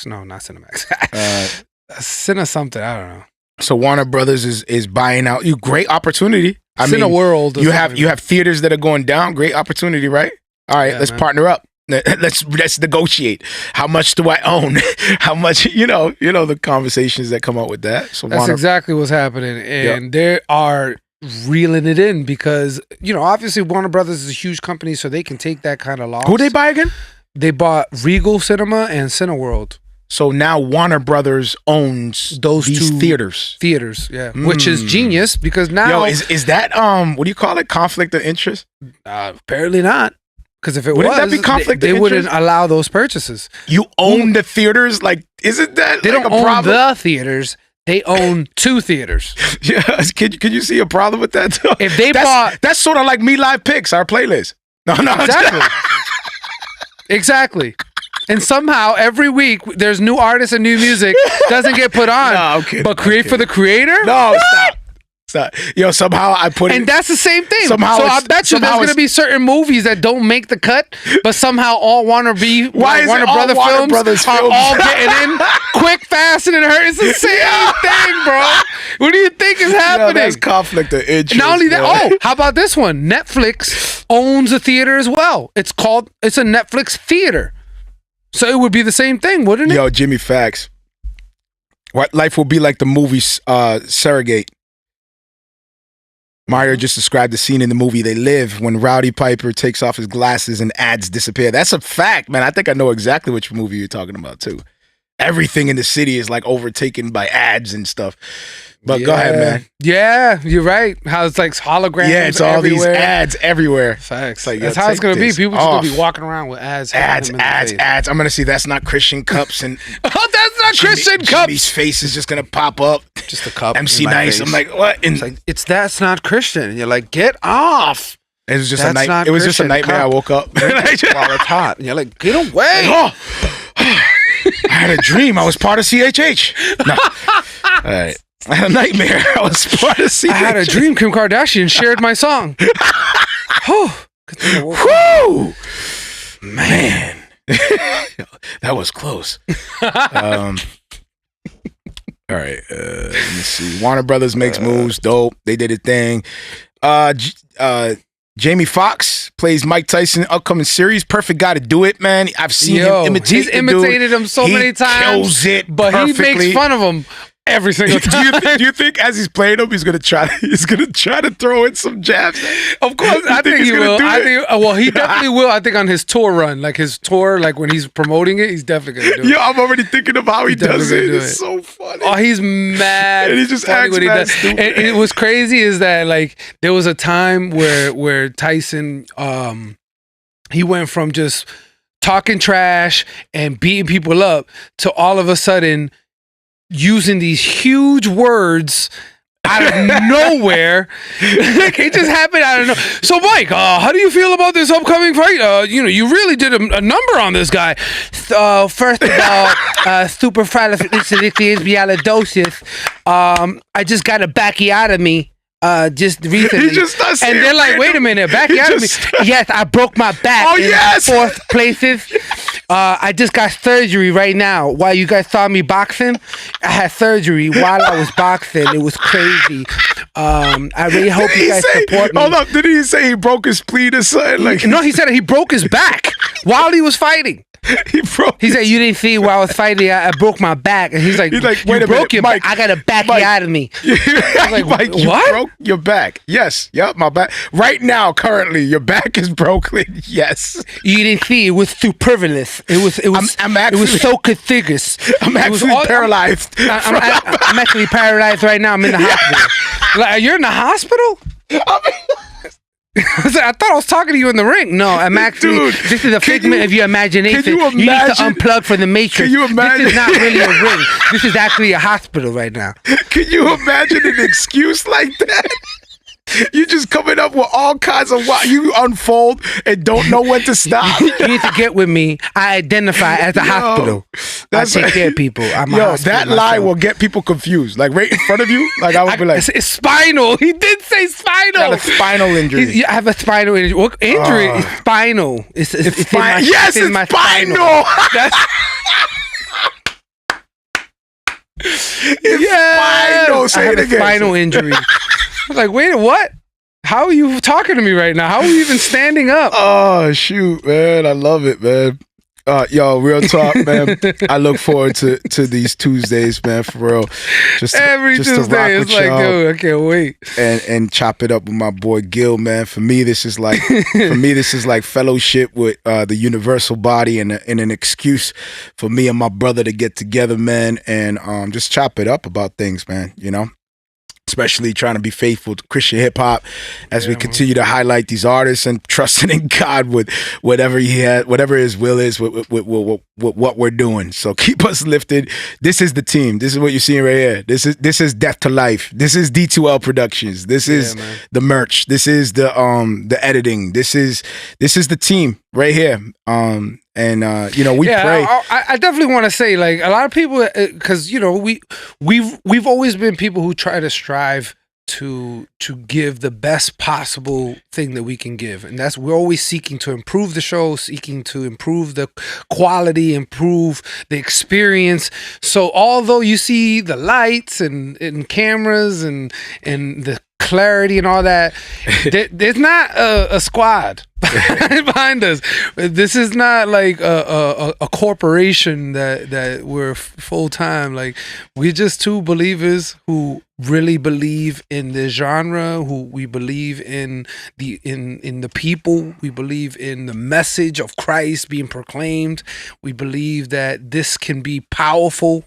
No, not Cinemax. Cine something. I don't know. So Warner Brothers is buying out you. Great opportunity. I mean, World. You have theaters that are going down. Great opportunity, right? All right, let's partner up. Let's negotiate. How much do I own? How much? You know the conversations that come up with that. So that's exactly what's happening, and they are reeling it in because obviously Warner Brothers is a huge company, so they can take that kind of loss. Who they buy again? They bought Regal Cinema and Cineworld. So now Warner Brothers owns these theaters. Yeah, which is genius because now is that what do you call it? Conflict of interest? Apparently not. Because if it wouldn't that be conflict they of wouldn't allow those purchases. You own the theaters, like isn't that they like don't a own problem? The theaters? They own 2 theaters. Yeah, can you see a problem with that? Too? If they that's sort of like Me Live Picks, our playlist. No, exactly. And somehow every week there's new artists and new music doesn't get put on. No, okay. But create for the creator? No, stop. Yo, somehow I put it. And that's the same thing. Somehow so I bet you there's going to be certain movies that don't make the cut, but somehow all Warner Brothers films are all getting in quick, fast, and in hurt. It's the same thing, bro. What do you think is happening? That's conflict of interest. Not only that, how about this one? Netflix owns a theater as well. It's a Netflix theater. So it would be the same thing, wouldn't it? Yo, Jimmy Facts. What life will be like the movie Surrogate. Marrio just described the scene in the movie They Live when Rowdy Piper takes off his glasses and ads disappear. That's a fact, man. I think I know exactly which movie you're talking about, too. Everything in the city is like overtaken by ads and stuff. But go ahead, man. Yeah, you're right. How it's like holograms. Yeah, it's all these ads everywhere. Facts. Like, that's how it's going to be. People just going to be walking around with ads. Ads. I'm going to see That's Not Christian cups. And That's Not Christian cups. Jimmy's face is just going to pop up. Just a cup. MC Nice. I'm like, what? And That's Not Christian. And you're like, get off. It was just a It was just a nightmare. I woke up while it's hot. And you're like, get away. I had a dream. I was part of CHH. No. All right. I had a nightmare. I was part of CHH. I had a dream. Kim Kardashian shared my song. Whew. Man. That was close. All right. Let me see. Warner Brothers makes moves. Dope. They did a thing. Jamie Foxx plays Mike Tyson in upcoming series. Perfect guy to do it, man. I've seen him imitate. He's imitated him so many times. He kills it, but perfectly. He makes fun of him every single time. Do you think as he's playing him, he's gonna try to throw in some jabs? Of course, I think he will. He definitely will. I think on his tour run, like when he's promoting it, he's definitely gonna do it. Yo, I'm already thinking of how he does it. It's so funny. Oh, he's mad. And he just acts mad stupid. And it was crazy is that like there was a time where Tyson he went from just talking trash and beating people up to all of a sudden using these huge words out of nowhere. Like, it just happened out of nowhere. So, Mike, how do you feel about this upcoming fight? You really did a number on this guy. First of all, superfractalicious. I just got a backiotomy. Just recently. He just starts and they're like, wait a minute, backiotomy. Yes, I broke my back in 4th places. I just got surgery right now. While you guys saw me boxing, I had surgery while I was boxing. It was crazy. I really hope you guys support me. Hold up, did he say he broke his spleen or something? Like, no, he said he broke his back while he was fighting. He said, you didn't see while I was fighting, I broke my back. And he's like wait a minute, your Mike, back. I got a backiotomy. Like, Mike, what? You broke your back. Yes. Yep, my back. Right now, currently, your back is broken. Yes. You didn't see, it was superfluous. It was so contiguous. I'm actually paralyzed. I'm actually paralyzed right now. I'm in the hospital. Like, you're in the hospital? I thought I was talking to you in the ring. No, I'm actually. Dude, this is a figment of your imagination. You need to unplug from the matrix. Can you imagine? This is not really a ring. This is actually a hospital right now. Can you imagine an excuse like that? You just coming up with all kinds of you unfold and don't know when to stop. You need to get with me. I identify as a hospital. I take care of people. That lie will get people confused. Like right in front of you, like I would be like, it's spinal. He did say spinal. Got a spinal injury. I have a spinal injury. What injury? It's spinal. It's spinal. Yes, it's spinal. Spinal. Spinal. Say I have it again. A spinal injury. I was like, wait, what? How are you talking to me right now? How are we even standing up? Oh, shoot, man. I love it, man. Yo, real talk, man. I look forward to these Tuesdays, man, for real. Every Tuesday, it's like, dude, I can't wait. And chop it up with my boy Gil, man. For me, this is like fellowship with the universal body and an excuse for me and my brother to get together, man, and just chop it up about things, man, you know? Especially trying to be faithful to Christian hip hop as we continue to highlight these artists and trusting in God with whatever his will is with what we're doing. So keep us lifted. This is the team. This is what you're seeing right here. This is Death to Life. This is D2L Productions. This is the merch. This is the editing. This is the team right here. We pray. I definitely want to say, like, a lot of people, because we've always been people who try to strive to give the best possible thing that we can give, and we're always seeking to improve the show, seeking to improve the quality, improve the experience. So although you see the lights and cameras and the clarity and all that, there's not a squad behind us. This is not like a corporation that we're full time. Like, we're just two believers who really believe in the genre, who we believe in the people, we believe in the message of Christ being proclaimed. We believe that this can be powerful,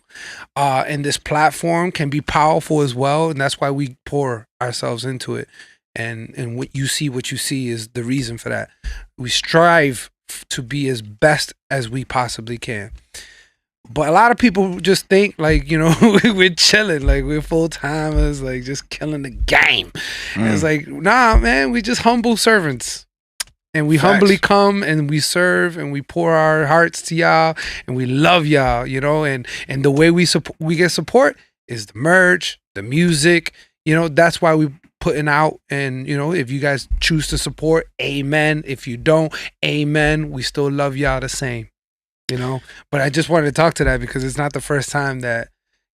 and this platform can be powerful as well, and that's why we pour ourselves into it. And what you see is the reason for that. We strive to be as best as we possibly can. But a lot of people just think, like, we're chilling, like we're full timers, like just killing the game. And it's like, nah, man, we just humble servants. And we humbly come and we serve and we pour our hearts to y'all and we love y'all, and the way we get support is the merch, the music, that's why we putting out. And if you guys choose to support, amen. If you don't, amen. We still love y'all the same, but I just wanted to talk to that because it's not the first time that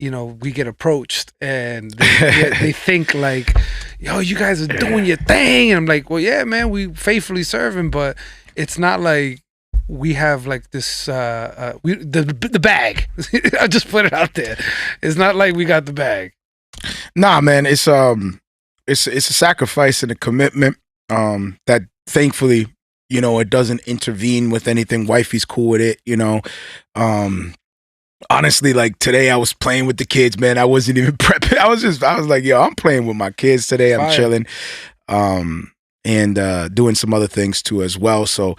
we get approached and they think like, yo, you guys are doing your thing, and I'm like, well, yeah, man, we faithfully serving, but it's not like we have like this the bag. I just put it out there. It's not like we got the bag. Nah, man, it's a sacrifice and a commitment that thankfully, it doesn't intervene with anything. Wifey's cool with it, honestly, like today I was playing with the kids, man. I wasn't even prepping. I was like, yo, I'm playing with my kids today. I'm chilling, and doing some other things too as well. So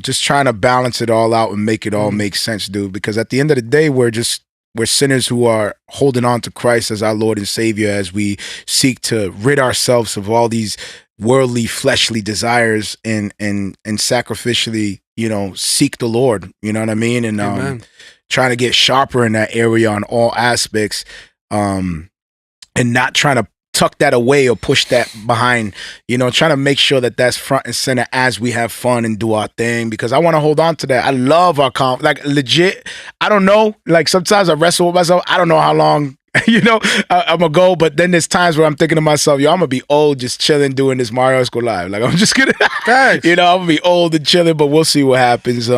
just trying to balance it all out and make it all make sense, dude. Because at the end of the day, we're sinners who are holding on to Christ as our Lord and Savior as we seek to rid ourselves of all these worldly, fleshly desires and sacrificially, seek the Lord. You know what I mean? And trying to get sharper in that area on all aspects, and not trying to tuck that away or push that behind, trying to make sure that that's front and center as we have fun and do our thing, because I want to hold on to that. I love our legit. I don't know, like sometimes I wrestle with myself. I don't know how long, I'm gonna go, but then there's times where I'm thinking to myself, I'm gonna be old just chilling doing this Marrio Esco live. Like I'm just gonna, I'm gonna be old and chilling, but we'll see what happens.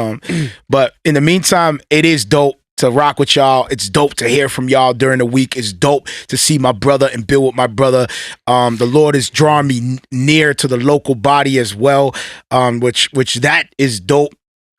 But in the meantime, it is dope to rock with y'all. It's dope to hear from y'all during the week. It's dope to see my brother and build with my brother. The Lord is drawing me near to the local body as well, which that is dope.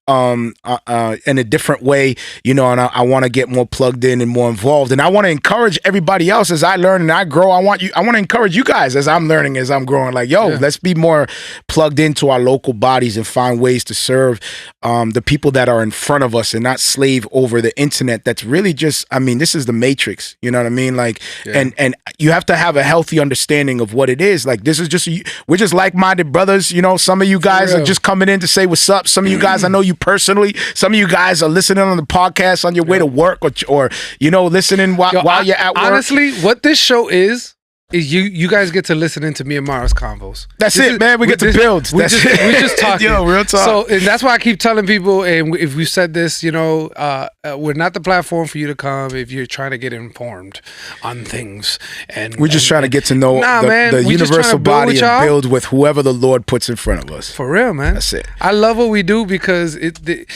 In a different way, and I want to get more plugged in and more involved, and I want to encourage everybody else as I learn and I grow. I want to encourage you guys as I'm learning, as I'm growing. Like, let's be more plugged into our local bodies and find ways to serve the people that are in front of us and not slave over the internet. That's really just, this is the matrix. You know what I mean? Like, and you have to have a healthy understanding of what it is. Like, this is just, we're just like-minded brothers. Some of you guys are just coming in to say what's up. Some of you guys, I know you personally. Some of you guys are listening on the podcast on your way to work or listening while you're at work. Honestly, what this show is you guys get to listen into me and Mara's convos. That's it, man. We get to build. We just talking. Real talk. So, and that's why I keep telling people, and if we said this, we're not the platform for you to come if you're trying to get informed on things. And we're just trying to get to know the universal body and build with whoever the Lord puts in front of us. For real, man. That's it. I love what we do because at the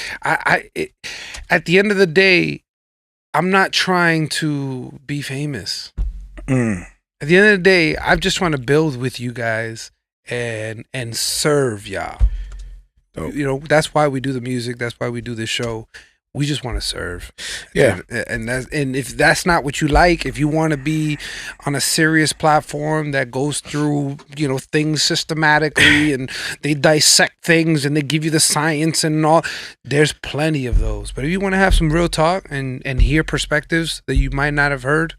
end of the day, I'm not trying to be famous. At the end of the day, I'm just trying to build with you guys and serve y'all. Dope. That's why we do the music. That's why we do this show. We just want to serve. Yeah. And if that's not what you like, if you want to be on a serious platform that goes through, things systematically and they dissect things and they give you the science and all, there's plenty of those. But if you want to have some real talk and hear perspectives that you might not have heard,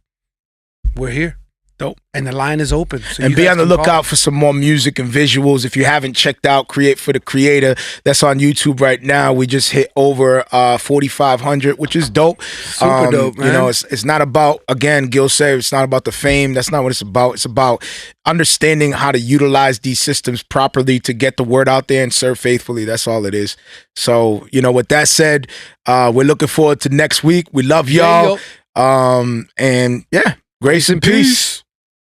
we're here. Dope. And the line is open. So and be on the lookout for some more music and visuals. If you haven't checked out Create for the Creator, that's on YouTube right now. We just hit over 4,500, which is dope. Super dope, man. It's not about, again, Gil said, it's not about the fame. That's not what it's about. It's about understanding how to utilize these systems properly to get the word out there and serve faithfully. That's all it is. So, with that said, we're looking forward to next week. We love y'all. And yeah, grace and peace.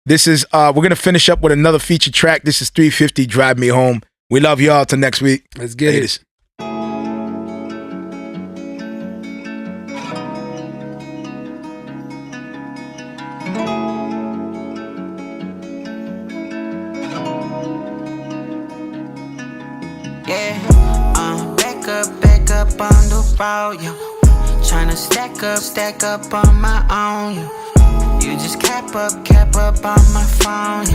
This is, we're going to finish up with another feature track. This is 350 Drive Me Home. We love y'all. Till next week. Let's get it. Back up on the road, tryna stack up on my own, You just cap up on my phone,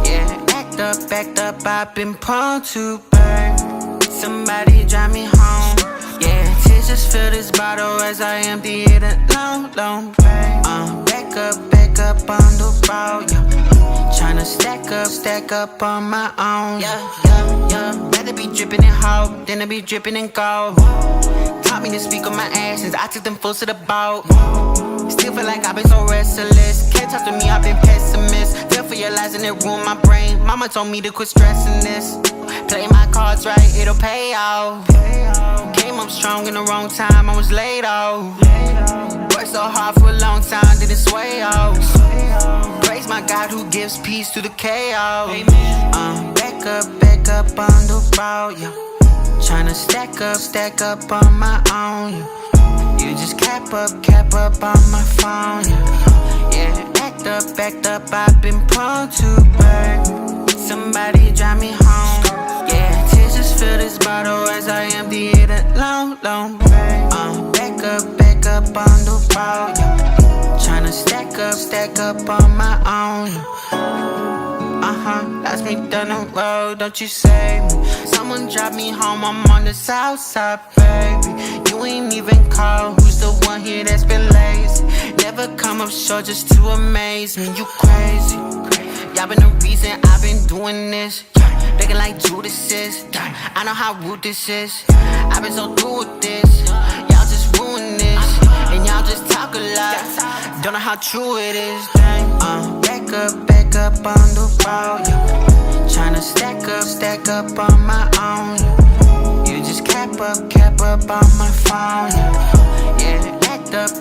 yeah. Backed up, I've been prone to burn. Somebody drive me home, yeah. Tears just fill this bottle as I empty it alone. Back up on the road, tryna stack up on my own, yeah. Rather be dripping in hope than to be dripping in gold. Taught me to speak on my actions, I took them fools to the boat. Still feel like I've been so restless. Can't talk to me, I've been pessimist. Feel for your lies and it ruined my brain. Mama told me to quit stressing this. Play my cards right, it'll pay off. Came up strong in the wrong time, I was laid off. Worked so hard for a long time, didn't sway off. Praise my God who gives peace to the chaos. Back up on the road, tryna stack up on my own, You just cap up on my phone, yeah. Backed up, I've been prone to burn. Somebody drive me home, yeah. Tears just fill this bottle as I empty it alone. Back up on the road, Tryna stack up on my own, Lost me down the road, don't you save me. Someone drop me home, I'm on the south side, baby. You ain't even called, who's the one here that's been lazy? Never come up short just to amaze me, you crazy. Y'all been the reason I've been doing this. Looking like Judas is. I know how rude this is. I've been so through with this. Y'all just ruin this. And y'all just talk a lot. Don't know how true it is. Back up on the road, yeah. Tryna stack up on my own, yeah. You just cap up on my phone, yeah. Yeah,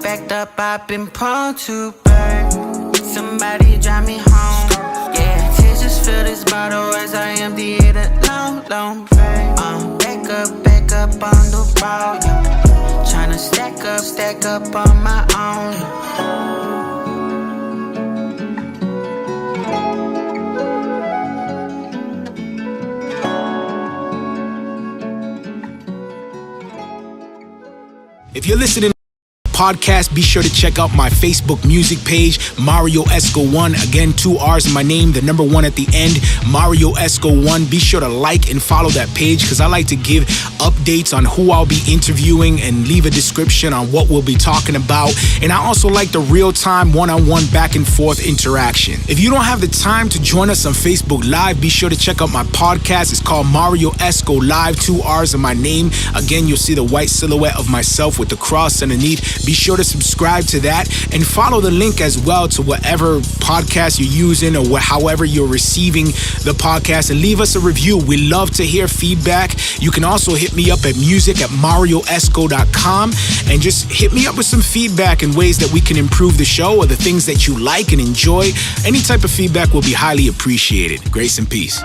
backed up, I've been prone to burn. Somebody drive me home, yeah. Tears just fill this bottle as I empty it alone, back up on the road, yeah. Tryna stack up on my own, yeah. If you're listening podcast, be sure to check out my Facebook music page, Marrio Esco 1. Again, 2 R's in my name, the number 1 at the end, Marrio Esco 1. Be sure to like and follow that page because I like to give updates on who I'll be interviewing and leave a description on what we'll be talking about. And I also like the real-time one-on-one back and forth interaction. If you don't have the time to join us on Facebook Live, be sure to check out my podcast. It's called Marrio Esco Live, 2 R's in my name. Again, you'll see the white silhouette of myself with the cross underneath. Be sure to subscribe to that and follow the link as well to whatever podcast you're using or however you're receiving the podcast, and leave us a review. We love to hear feedback. You can also hit me up at music@marrioesco.com and just hit me up with some feedback and ways that we can improve the show or the things that you like and enjoy. Any type of feedback will be highly appreciated. Grace and peace.